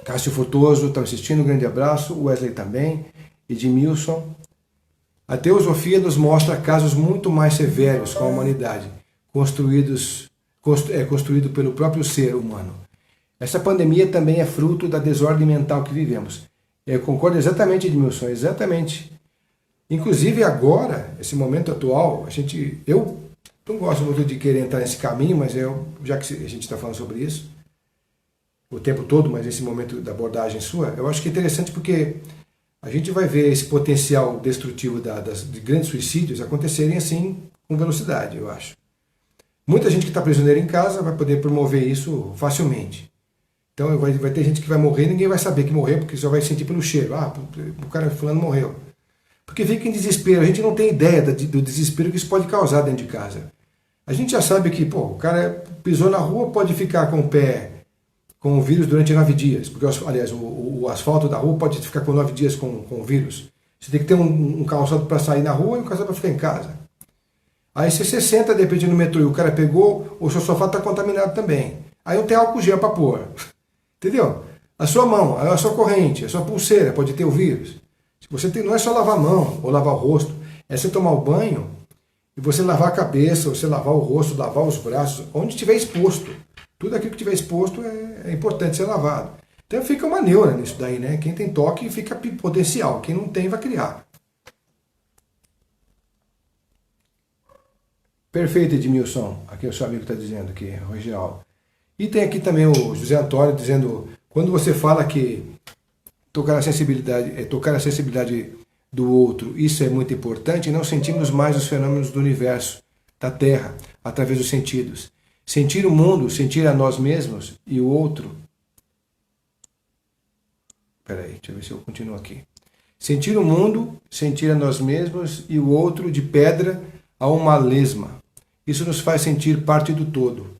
Cássio Frutuoso está assistindo, um grande abraço. O Wesley também. Edmilson. A teosofia nos mostra casos muito mais severos com a humanidade, construído pelo próprio ser humano. Essa pandemia também é fruto da desordem mental que vivemos. Eu concordo exatamente, Edmilson, exatamente. Inclusive agora, esse momento atual, eu não gosto muito de querer entrar nesse caminho, mas já que a gente está falando sobre isso, o tempo todo, mas esse momento da abordagem sua, eu acho que é interessante porque a gente vai ver esse potencial destrutivo de grandes suicídios acontecerem assim com velocidade, eu acho. Muita gente que está prisioneira em casa vai poder promover isso facilmente. Então vai ter gente que vai morrer e ninguém vai saber que morreu, porque só vai sentir pelo cheiro. O cara fulano morreu. Porque fica em desespero, a gente não tem ideia do desespero que isso pode causar dentro de casa. A gente já sabe que o cara pisou na rua, pode ficar com o pé com o vírus durante 9 dias, porque, aliás, o asfalto da rua pode ficar com 9 dias com o vírus. Você tem que ter um calçado para sair na rua e um calçado para ficar em casa. Aí se você senta, de repente, no metrô e o cara pegou, o seu sofá está contaminado também. Aí não tem álcool gel para pôr. Entendeu? A sua mão, a sua corrente, a sua pulseira pode ter o vírus. Se você tem, não é só lavar a mão ou lavar o rosto, É você tomar o banho e você lavar a cabeça, você lavar o rosto, lavar os braços, onde estiver exposto. Tudo aquilo que estiver exposto é importante ser lavado. Então fica uma neura nisso daí, né? Quem tem toque fica potencial, quem não tem vai criar. Perfeito, Edmilson. Aqui é o seu amigo está dizendo aqui, Rogeraldo. E tem aqui também o José Antônio dizendo, quando você fala que tocar a sensibilidade do outro, isso é muito importante, não sentimos mais os fenômenos do universo, da Terra, através dos sentidos. Sentir o mundo, sentir a nós mesmos e o outro. Peraí, deixa eu ver se eu continuo aqui. Sentir o mundo, sentir a nós mesmos e o outro de pedra a uma lesma. Isso nos faz sentir parte do todo.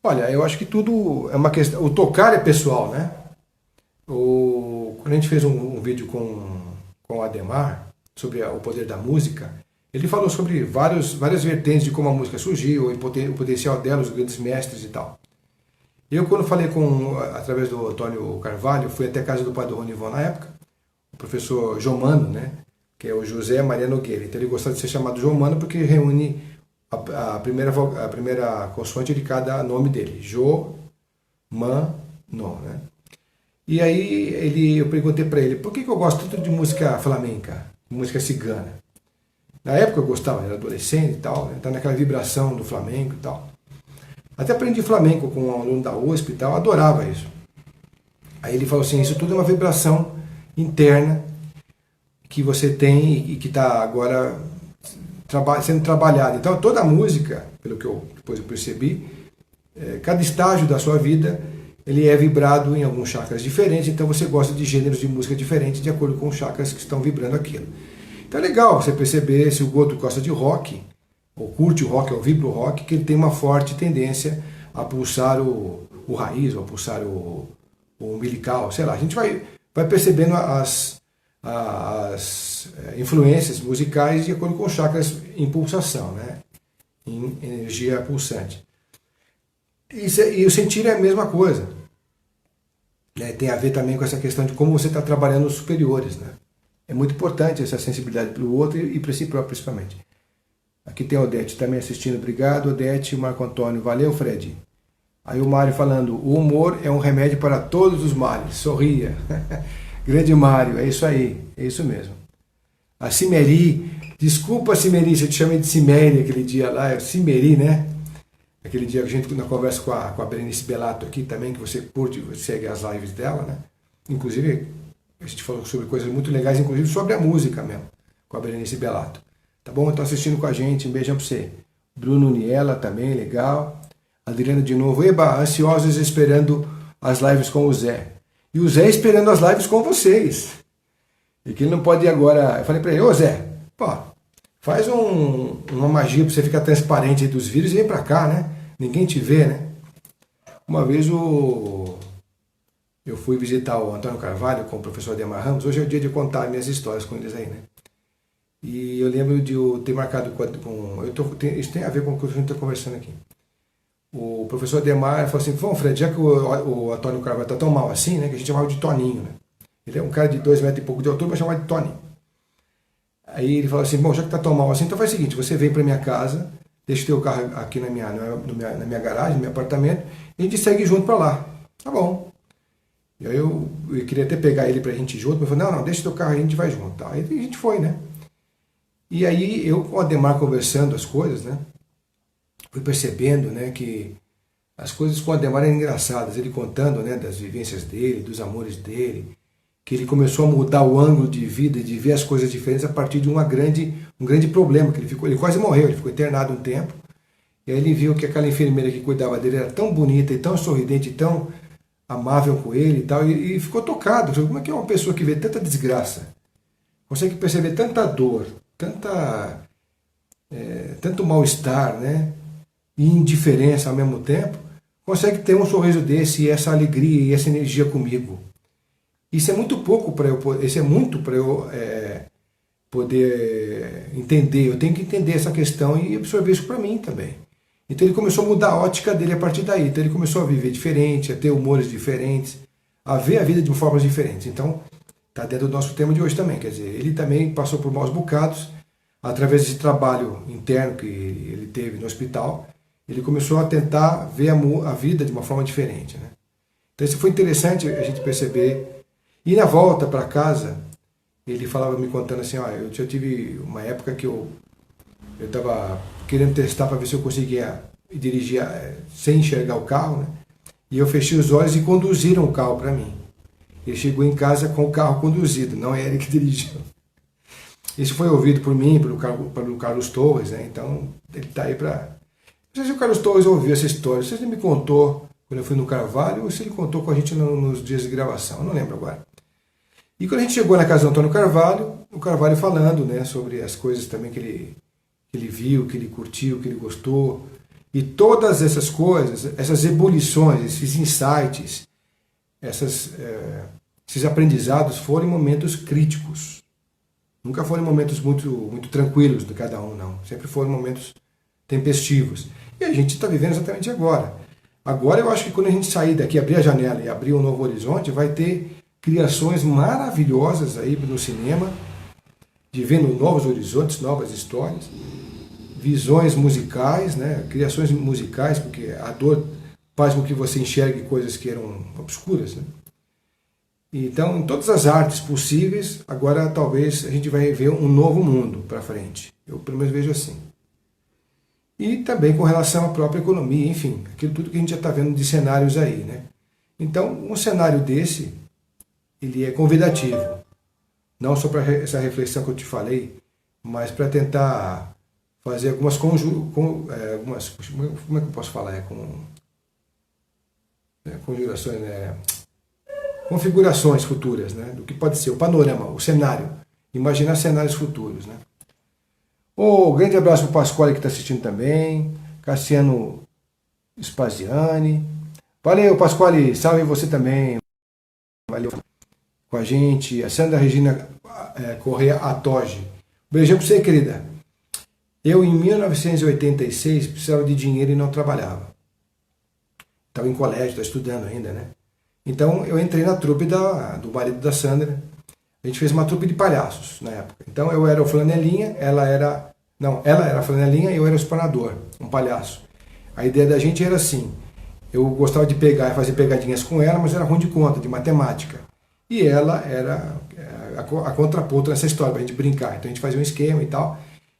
Olha, eu acho que tudo é uma questão. O tocar é pessoal, né? Quando a gente fez um vídeo com o Ademar sobre o poder da música, ele falou sobre várias vertentes de como a música surgiu, o potencial dela, os grandes mestres e tal. Eu, quando falei através do Antônio Carvalho, fui até a casa do padre Ronivon na época, o professor Jomano, né? Que é o José Maria Nogueira. Então ele gostava de ser chamado Jomano porque reúne a primeira consoante de cada nome dele. Jo, Man, No, né? E aí eu perguntei para ele, por que eu gosto tanto de música flamenca, música cigana? Na época eu gostava, era adolescente e tal, então naquela vibração do flamenco e tal. Até aprendi flamenco com um aluno da USP e tal, adorava isso. Aí ele falou assim, isso tudo é uma vibração interna que você tem e que está agora sendo trabalhada. Então toda a música, pelo que depois eu percebi, cada estágio da sua vida, ele é vibrado em alguns chakras diferentes, então você gosta de gêneros de música diferentes de acordo com os chakras que estão vibrando aquilo. Então é legal você perceber se o Goto gosta de rock, ou curte o rock, ou vibra o rock, que ele tem uma forte tendência a pulsar o raiz, ou a pulsar o umbilical, sei lá. A gente vai percebendo as influências musicais de acordo com os chakras em pulsação, né? Em energia pulsante. E o sentir é a mesma coisa. Né? Tem a ver também com essa questão de como você está trabalhando os superiores. Né? É muito importante essa sensibilidade para o outro e para si próprio, principalmente. Aqui tem a Odete também assistindo. Obrigado, Odete. Marco Antônio. Valeu, Fred. Aí o Mário falando, o humor é um remédio para todos os males. Sorria. Grande Mário, é isso aí. É isso mesmo. A Cimeri. Desculpa, Cimeri, se eu te chamei de Cimeri aquele dia lá. É Cimeri, né? Aquele dia que a gente na conversa com a Berenice Bellato aqui também, que você curte, segue as lives dela, né? Inclusive, a gente falou sobre coisas muito legais, inclusive sobre a música mesmo, com a Berenice Bellato. Tá bom? Então assistindo com a gente, um beijão pra você. Bruno Niela também, legal. Adriana de novo, eba, ansiosos esperando as lives com o Zé. E o Zé esperando as lives com vocês. E que ele não pode ir agora. Eu falei pra ele, ô Zé, pô, faz uma magia para você ficar transparente aí dos vírus e vem para cá, né? Ninguém te vê, né? Uma vez eu fui visitar o Antônio Carvalho com o professor Ademar Ramos. Hoje é o dia de contar minhas histórias com eles aí, né? E eu lembro de eu ter marcado isso tem a ver com o que a gente está conversando aqui. O professor Ademar falou assim, bom, Fred, já que o Antônio Carvalho está tão mal assim, né? Que a gente chamava de Toninho, né? Ele é um cara de 2 metros e pouco de altura, mas chamava de Toninho. Aí ele falou assim, bom, já que tá tão mal assim, então faz o seguinte, você vem para minha casa, deixa o teu carro aqui na minha garagem, no meu apartamento, e a gente segue junto para lá. Tá bom. E aí eu queria até pegar ele pra gente ir junto, mas eu falei, não, deixa o teu carro aí, a gente vai junto. Aí a gente foi, né? E aí eu com o Ademar conversando as coisas, né? Fui percebendo, né, que as coisas com o Ademar eram engraçadas, ele contando, né, das vivências dele, dos amores dele, que ele começou a mudar o ângulo de vida e de ver as coisas diferentes a partir de um grande problema, que ele quase morreu, ele ficou internado um tempo, e aí ele viu que aquela enfermeira que cuidava dele era tão bonita e tão sorridente e tão amável com ele e tal, e ficou tocado. Como é que é uma pessoa que vê tanta desgraça, consegue perceber tanta dor, tanto mal-estar, né, e indiferença ao mesmo tempo, consegue ter um sorriso desse e essa alegria e essa energia comigo. Isso é muito pouco para eu, isso é muito para eu poder entender. Eu tenho que entender essa questão e absorver isso para mim também. Então ele começou a mudar a ótica dele a partir daí. Então ele começou a viver diferente, a ter humores diferentes, a ver a vida de formas diferentes. Então Está dentro do nosso tema de hoje também. Quer dizer, ele também passou por maus bocados, através desse trabalho interno que ele teve no hospital, ele começou a tentar ver a vida de uma forma diferente, né? Então isso foi interessante a gente perceber. E na volta para casa, ele falava, me contando assim, ó, eu já tive uma época que eu estava querendo testar para ver se eu conseguia dirigir sem enxergar o carro, né? E eu fechei os olhos e conduziram o carro para mim. Ele chegou em casa com o carro conduzido, não é ele que dirigiu. Isso foi ouvido por mim, pelo Carlos Torres, né? Então ele está aí para... Não sei se o Carlos Torres ouviu essa história, não sei se ele me contou quando eu fui no Carvalho ou se ele contou com a gente nos dias de gravação, eu não lembro agora. E quando a gente chegou na casa do Antônio Carvalho, o Carvalho falando, né, sobre as coisas também que ele viu, que ele curtiu, que ele gostou. E todas essas coisas, essas ebulições, esses insights, esses aprendizados foram em momentos críticos. Nunca foram momentos muito tranquilos de cada um, não. Sempre foram momentos tempestivos. E a gente está vivendo exatamente agora. Agora eu acho que quando a gente sair daqui, abrir a janela e abrir um novo horizonte, vai ter criações maravilhosas aí no cinema, de vendo novos horizontes, novas histórias, visões musicais, né? Criações musicais, porque a dor faz com que você enxergue coisas que eram obscuras, né? Então, em todas as artes possíveis, agora talvez a gente vai ver um novo mundo para frente. Eu pelo menos vejo assim. E também com relação à própria economia, enfim, aquilo tudo que a gente já está vendo de cenários aí, né? Então, um cenário desse, ele é convidativo. Não só para essa reflexão que eu te falei, mas para tentar fazer algumas como é que eu posso falar? Conjurações, né? Configurações futuras, né? Do que pode ser o panorama, o cenário. Imaginar cenários futuros, né? Grande abraço para o Pasquale que está assistindo também. Cassiano Spaziani. Valeu, Pasquale. Salve você também. Valeu com a gente. A Sandra Regina Correia Atoge. Beijão para você, querida. Eu, em 1986, precisava de dinheiro e não trabalhava. Estava em colégio, estava estudando ainda, né? Então, eu entrei na trupe do marido da Sandra. A gente fez uma trupe de palhaços na época. Então, eu era o flanelinha, ela era a flanelinha e eu era o espanador, um palhaço. A ideia da gente era assim, eu gostava de pegar e fazer pegadinhas com ela, mas era ruim de conta, de matemática. E ela era a contraponto nessa história, para a gente brincar. Então, a gente fazia um esquema e tal.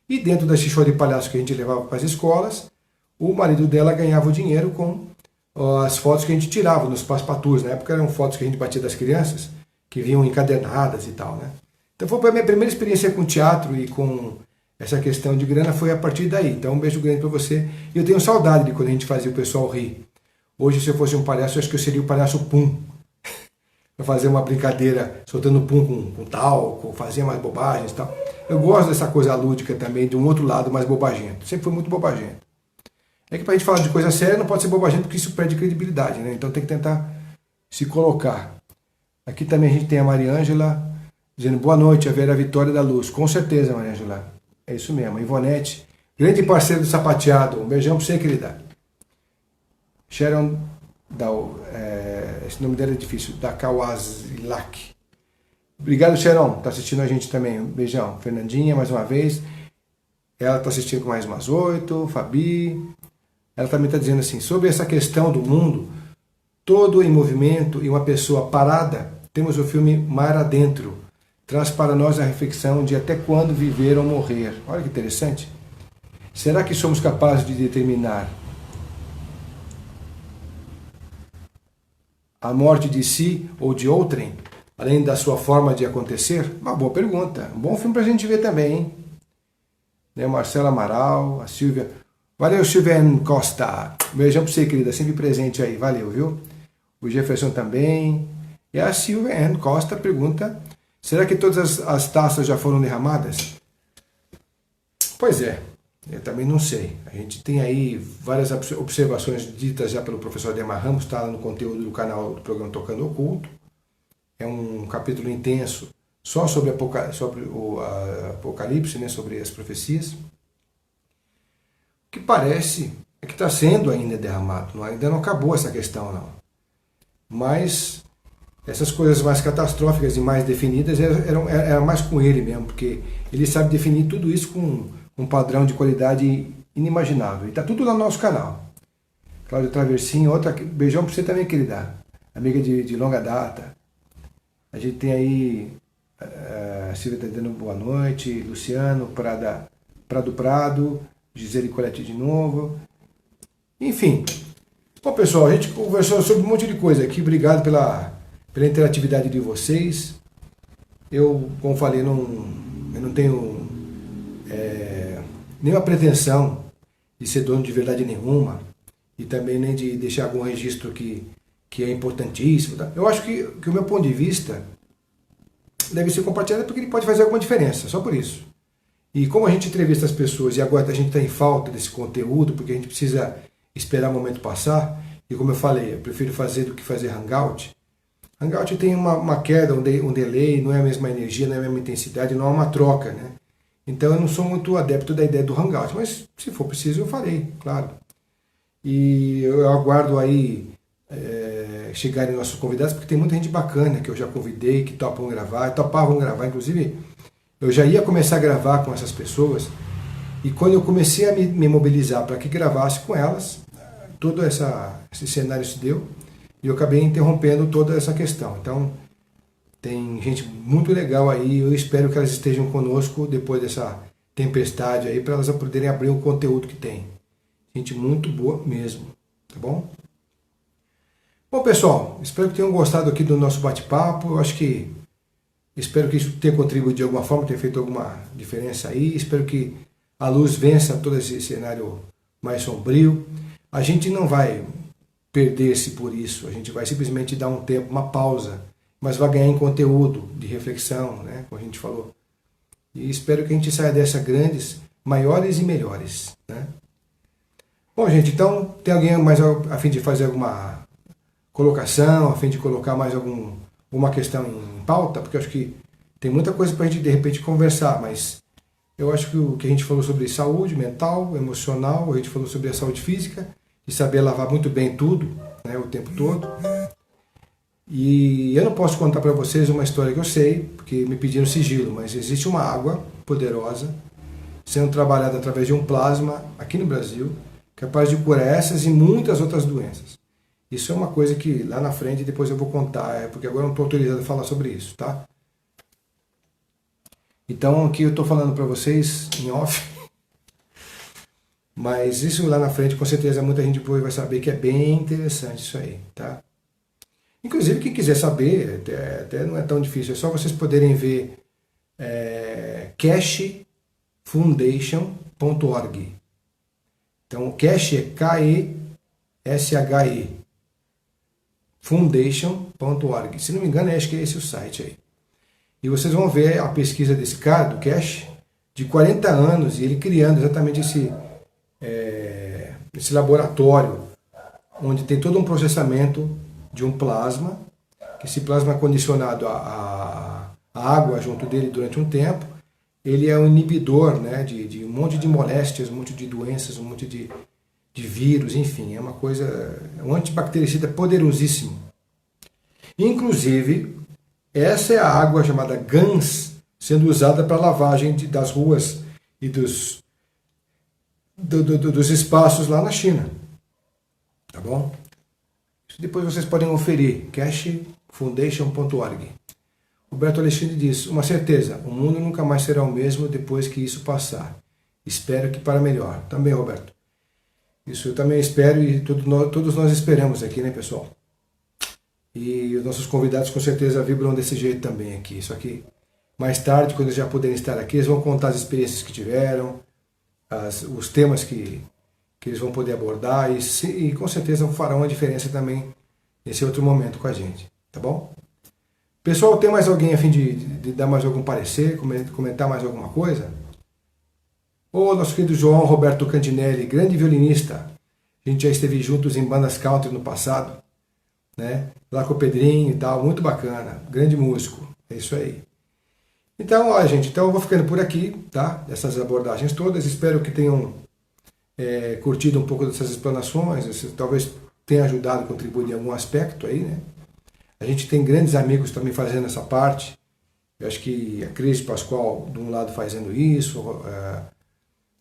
E dentro desse show de palhaço que a gente levava para as escolas, o marido dela ganhava o dinheiro com as fotos que a gente tirava nos passepartous. Na época eram fotos que a gente batia das crianças, que vinham encadernadas e tal, né? Então foi a minha primeira experiência com teatro e com essa questão de grana foi a partir daí. Então um beijo grande para você. E eu tenho saudade de quando a gente fazia o pessoal rir. Hoje, se eu fosse um palhaço, eu acho que eu seria o palhaço Pum. Para fazer uma brincadeira soltando pum com talco, fazer mais bobagens e tal. Eu gosto dessa coisa lúdica também, de um outro lado mais bobagento. Sempre foi muito bobagento. É que para a gente falar de coisa séria não pode ser bobagento porque isso perde credibilidade, né? Então tem que tentar se colocar. Aqui também a gente tem a Maria Ângela dizendo boa noite, a Vera Vitória da Luz. Com certeza, Maria Ângela. É isso mesmo. A Ivonete, grande parceiro do Sapateado. Um beijão para você, querida. Sharon, esse nome dela é difícil, da Kawazilak. Obrigado, Sharon. Está assistindo a gente também. Um beijão. Fernandinha, mais uma vez. Ela está assistindo com mais umas 8. Fabi. Ela também está dizendo assim, sobre essa questão do mundo, todo em movimento e uma pessoa parada, temos o filme Mar Adentro. Traz para nós a reflexão de até quando viver ou morrer. Olha que interessante. Será que somos capazes de determinar a morte de si ou de outrem, além da sua forma de acontecer? Uma boa pergunta. Um bom filme para a gente ver também, hein? Né, Marcela Amaral, a Silvia... Valeu, Silviane Costa. Beijão pra você, querida. Sempre presente aí. Valeu, viu? O Jefferson também. E a Silviane Costa pergunta, será que todas as taças já foram derramadas? Pois é. Eu também não sei. A gente tem aí várias observações ditas já pelo professor Ademar Ramos, está lá no conteúdo do canal do programa Tocando Oculto. É um capítulo intenso só sobre o Apocalipse, né, sobre as profecias. O que parece é que está sendo ainda derramado, ainda não acabou essa questão, não. Mas essas coisas mais catastróficas e mais definidas era mais com ele mesmo, porque ele sabe definir tudo isso com um padrão de qualidade inimaginável. E tá tudo lá no nosso canal. Cláudia Traversinho, outra, beijão pra você também, querida. Amiga de longa data. A gente tem aí a Silvia tá dando boa noite, Luciano, Prado, Gisele Colette de novo. Enfim. Bom, pessoal, a gente conversou sobre um monte de coisa aqui. Obrigado pela interatividade de vocês. Eu, como falei, eu não tenho nenhuma pretensão de ser dono de verdade nenhuma e também nem de deixar algum registro que é importantíssimo. Tá? Eu acho que o meu ponto de vista deve ser compartilhado porque ele pode fazer alguma diferença, só por isso. E como a gente entrevista as pessoas e agora a gente está em falta desse conteúdo, porque a gente precisa esperar o momento passar, e como eu falei, eu prefiro fazer do que fazer Hangout. Hangout tem uma queda, um delay, não é a mesma energia, não é a mesma intensidade, não há uma troca, né? Então eu não sou muito adepto da ideia do Hangout, mas se for preciso eu farei, claro. E eu aguardo aí chegarem nossos convidados, porque tem muita gente bacana que eu já convidei, que topavam gravar, inclusive eu já ia começar a gravar com essas pessoas, e quando eu comecei a me mobilizar para que gravasse com elas, todo esse cenário se deu, e eu acabei interrompendo toda essa questão. Então, tem gente muito legal aí, eu espero que elas estejam conosco depois dessa tempestade aí, para elas poderem abrir o conteúdo que tem. Gente muito boa mesmo, tá bom? Bom, pessoal, espero que tenham gostado aqui do nosso bate-papo. Espero que isso tenha contribuído de alguma forma, tenha feito alguma diferença aí. Espero que a luz vença todo esse cenário mais sombrio. A gente não vai perder-se por isso, a gente vai simplesmente dar um tempo, uma pausa, mas vai ganhar em conteúdo de reflexão, né, como a gente falou. E espero que a gente saia dessa grandes, maiores e melhores, né? Bom, gente, então, tem alguém mais a fim de fazer alguma colocação, a fim de colocar mais alguma questão em pauta? Porque eu acho que tem muita coisa para a gente, de repente, conversar, mas eu acho que o que a gente falou sobre saúde mental, emocional, a gente falou sobre a saúde física, de saber lavar muito bem tudo, né, o tempo todo. E eu não posso contar para vocês uma história que eu sei, porque me pediram sigilo, mas existe uma água poderosa sendo trabalhada através de um plasma aqui no Brasil, capaz de curar essas e muitas outras doenças. Isso é uma coisa que lá na frente depois eu vou contar, porque agora eu não estou autorizado a falar sobre isso, tá? Então aqui eu estou falando para vocês em off, mas isso lá na frente com certeza muita gente depois vai saber que é bem interessante isso aí, tá? Inclusive quem quiser saber, até não é tão difícil, é só vocês poderem ver keshefoundation.org. Então o Keshe é K-E-S-H-E foundation.org. Se não me engano, acho que é esse o site aí. E vocês vão ver a pesquisa desse cara, do Keshe, de 40 anos, e ele criando exatamente esse laboratório, onde tem todo um processamento de um plasma, que esse plasma é condicionado à água junto dele durante um tempo, ele é um inibidor, né, de um monte de moléstias, um monte de doenças, um monte de vírus, enfim, é uma coisa, é um antibactericida poderosíssimo. Inclusive, essa é a água chamada GANS, sendo usada para lavagem das ruas e dos espaços lá na China. Tá bom? Isso depois vocês podem conferir, keshefoundation.org. Roberto Alexandre diz, uma certeza, o mundo nunca mais será o mesmo depois que isso passar. Espero que para melhor. Também, Roberto. Isso eu também espero e todos nós esperamos aqui, né, pessoal? E os nossos convidados com certeza vibram desse jeito também aqui. Isso aqui, mais tarde, quando eles já puderem estar aqui, eles vão contar as experiências que tiveram, os temas que eles vão poder abordar e com certeza farão uma diferença também nesse outro momento com a gente, tá bom? Pessoal, tem mais alguém a fim de dar mais algum parecer, comentar mais alguma coisa? Ô, nosso querido João Roberto Cantinelli, grande violinista. A gente já esteve juntos em bandas country no passado, né? Lá com o Pedrinho e tal, muito bacana, grande músico, é isso aí. Então, olha, gente, então eu vou ficando por aqui, tá? Dessas abordagens todas, espero que tenham curtido um pouco dessas explanações, talvez tenha ajudado a contribuir em algum aspecto aí, né? A gente tem grandes amigos também fazendo essa parte. Eu acho que a Cris Pascoal, de um lado, fazendo isso,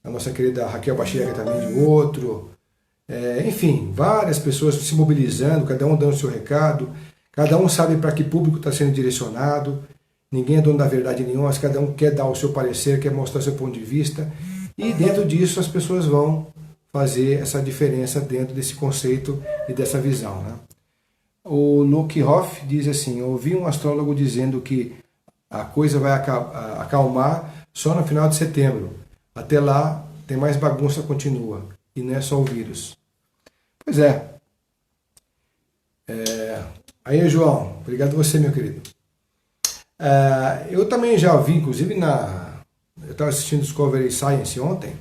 a nossa querida Raquel Bachega também de outro. Enfim, várias pessoas se mobilizando, cada um dando o seu recado, cada um sabe para que público está sendo direcionado, ninguém é dono da verdade nenhuma, mas cada um quer dar o seu parecer, quer mostrar o seu ponto de vista, e dentro disso as pessoas vão fazer essa diferença dentro desse conceito e dessa visão, né? O Luke Hoff diz assim: ouvi um astrólogo dizendo que a coisa vai acalmar só no final de setembro. Até lá tem mais bagunça continua. E não é só o vírus. Pois é. Aí, João, obrigado você, meu querido. Eu também já vi, inclusive, eu estava assistindo Discovery Science ontem,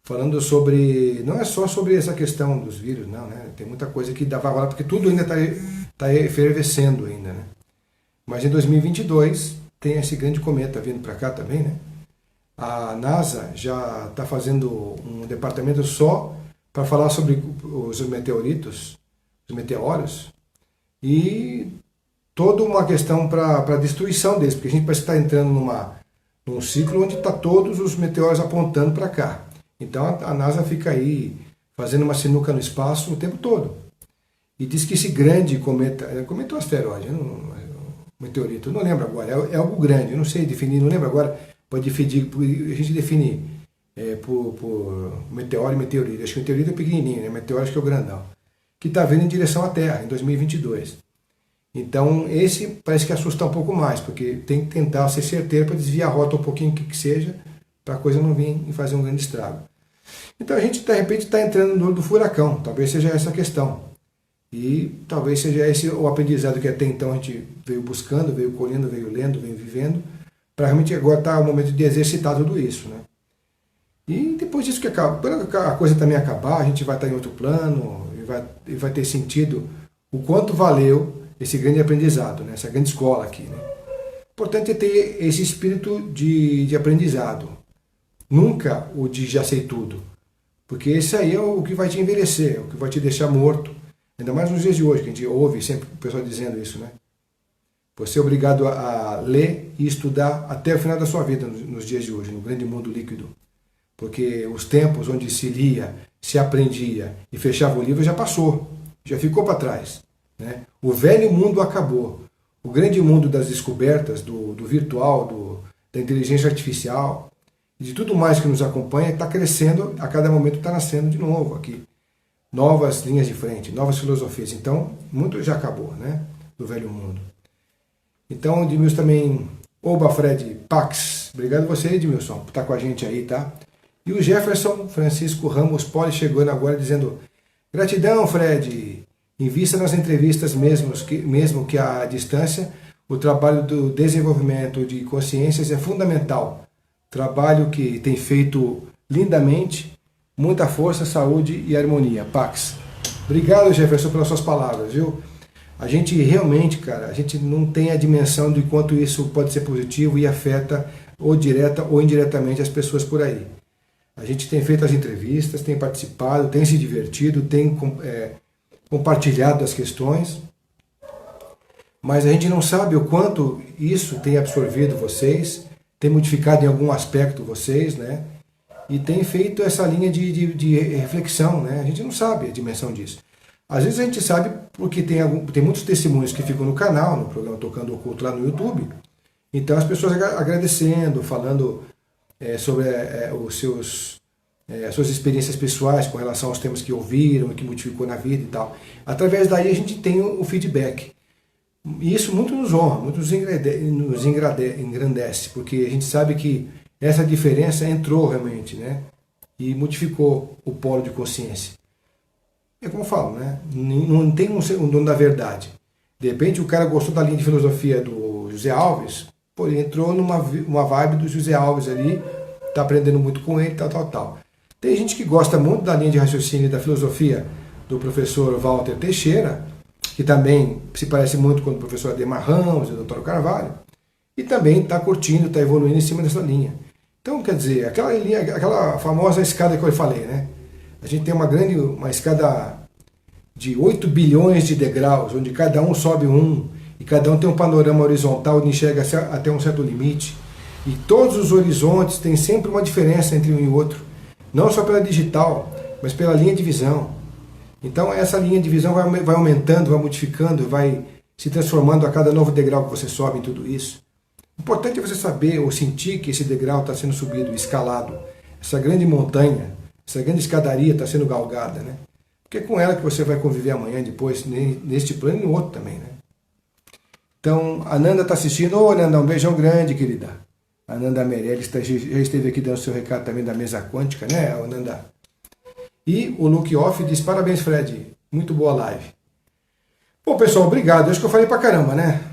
falando sobre, não é só sobre essa questão dos vírus, não, né? Tem muita coisa que dá para falar, porque tudo ainda está efervescendo ainda, né? Mas em 2022 tem esse grande cometa vindo para cá também, né? A NASA já está fazendo um departamento só para falar sobre os meteoritos, os meteoros, e toda uma questão para a destruição deles, porque a gente parece estar entrando num ciclo onde está todos os meteoros apontando para cá. Então a NASA fica aí fazendo uma sinuca no espaço o tempo todo. E diz que esse grande cometa ou asteroide, meteorito, eu não lembro agora, é algo grande, eu não sei definir, não lembro agora, pode definir, a gente define por meteoro e meteorito. Acho que o meteorito é pequenininho, né? Meteoro acho que é o grandão, que está vindo em direção à Terra em 2022. Então esse parece que assusta um pouco mais, porque tem que tentar ser certeiro para desviar a rota um pouquinho, que seja, para a coisa não vir e fazer um grande estrago. Então a gente de repente está entrando no olho do furacão, talvez seja essa a questão. E talvez seja esse o aprendizado que até então a gente veio buscando, veio colhendo, veio lendo, veio vivendo, para realmente agora estar o momento de exercitar tudo isso, né? E depois disso que acaba, quando a coisa também acabar, a gente vai estar em outro plano e vai ter sentido o quanto valeu esse grande aprendizado, né? Essa grande escola aqui, né? O importante é ter esse espírito de aprendizado, nunca o de já sei tudo, porque esse aí é o que vai te envelhecer, é o que vai te deixar morto. Ainda mais nos dias de hoje, que a gente ouve sempre o pessoal dizendo isso, né? Você é obrigado a ler e estudar até o final da sua vida nos dias de hoje, no grande mundo líquido. Porque os tempos onde se lia, se aprendia e fechava o livro já passou, já ficou para trás, né? O velho mundo acabou. O grande mundo das descobertas, do virtual, da inteligência artificial e de tudo mais que nos acompanha está crescendo, a cada momento está nascendo de novo aqui. Novas linhas de frente, novas filosofias. Então, muito já acabou, né? Do velho mundo. Então, Edmilson também, oba, Fred Pax, obrigado você, Edmilson, por estar com a gente aí, tá? E o Jefferson Francisco Ramos Poli chegando agora dizendo: gratidão, Fred, invista nas entrevistas mesmo que à distância, o trabalho do desenvolvimento de consciências é fundamental. Trabalho que tem feito lindamente. Muita força, saúde e harmonia. Pax. Obrigado, Jefferson, pelas suas palavras, viu? A gente realmente, cara, a gente não tem a dimensão de quanto isso pode ser positivo e afeta, ou direta ou indiretamente, as pessoas por aí. A gente tem feito as entrevistas, tem participado, tem se divertido, tem compartilhado as questões, mas a gente não sabe o quanto isso tem absorvido vocês, tem modificado em algum aspecto vocês, né? E tem feito essa linha de reflexão, né? A gente não sabe a dimensão disso. Às vezes a gente sabe porque tem muitos testemunhos que ficam no canal, no programa Tocando Oculto lá no YouTube. Então as pessoas agradecendo, falando sobre as suas experiências pessoais com relação aos temas que ouviram, que modificou na vida e tal. Através daí a gente tem o feedback. E isso muito nos honra, muito nos engrandece, porque a gente sabe que essa diferença entrou realmente, né? E modificou o polo de consciência. É como eu falo, né? Não tem um dono da verdade. De repente o cara gostou da linha de filosofia do José Alves, pô, ele entrou numa vibe do José Alves ali, tá aprendendo muito com ele, tal. Tem gente que gosta muito da linha de raciocínio e da filosofia do professor Walter Teixeira, que também se parece muito com o professor Ademar Ramos e o Dr. Carvalho, e também está curtindo, está evoluindo em cima dessa linha. Então, quer dizer, aquela famosa escada que eu falei, né? A gente tem uma escada de 8 bilhões de degraus, onde cada um sobe um, e cada um tem um panorama horizontal onde enxerga até um certo limite. E todos os horizontes têm sempre uma diferença entre um e outro, não só pela digital, mas pela linha de visão. Então essa linha de visão vai aumentando, vai modificando, vai se transformando a cada novo degrau que você sobe em tudo isso. O importante é você saber ou sentir que esse degrau está sendo subido, escalado. Essa grande montanha, essa grande escadaria está sendo galgada, né? Porque é com ela que você vai conviver amanhã, depois, neste plano e no outro também, né? Então, a Nanda está assistindo. Ô, Nanda, um beijão grande, querida. A Nanda Meirelles já esteve aqui dando seu recado também da mesa quântica, né, Nanda? E o Luke Off diz, parabéns, Fred. Muito boa live. Bom, pessoal, obrigado. Acho que eu falei pra caramba, né?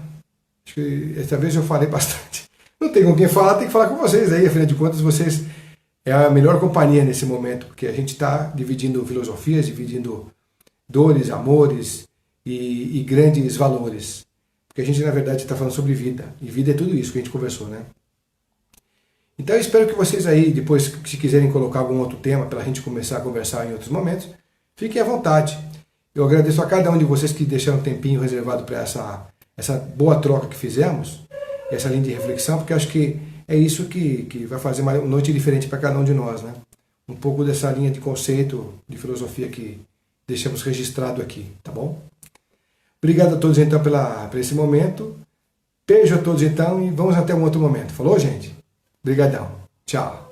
Acho que essa vez eu falei bastante. Não tem com quem falar, tem que falar com vocês aí. Afinal de contas, vocês é a melhor companhia nesse momento, porque a gente está dividindo filosofias, dividindo dores, amores e grandes valores. Porque a gente, na verdade, está falando sobre vida. E vida é tudo isso que a gente conversou, né? Então eu espero que vocês aí, depois, se quiserem colocar algum outro tema para a gente começar a conversar em outros momentos, fiquem à vontade. Eu agradeço a cada um de vocês que deixaram um tempinho reservado para essa boa troca que fizemos, essa linha de reflexão, porque eu acho que é isso que vai fazer uma noite diferente para cada um de nós, né? Um pouco dessa linha de conceito, de filosofia que deixamos registrado aqui, tá bom? Obrigado a todos então por esse momento. Beijo a todos então e vamos até um outro momento. Falou, gente? Obrigadão. Tchau.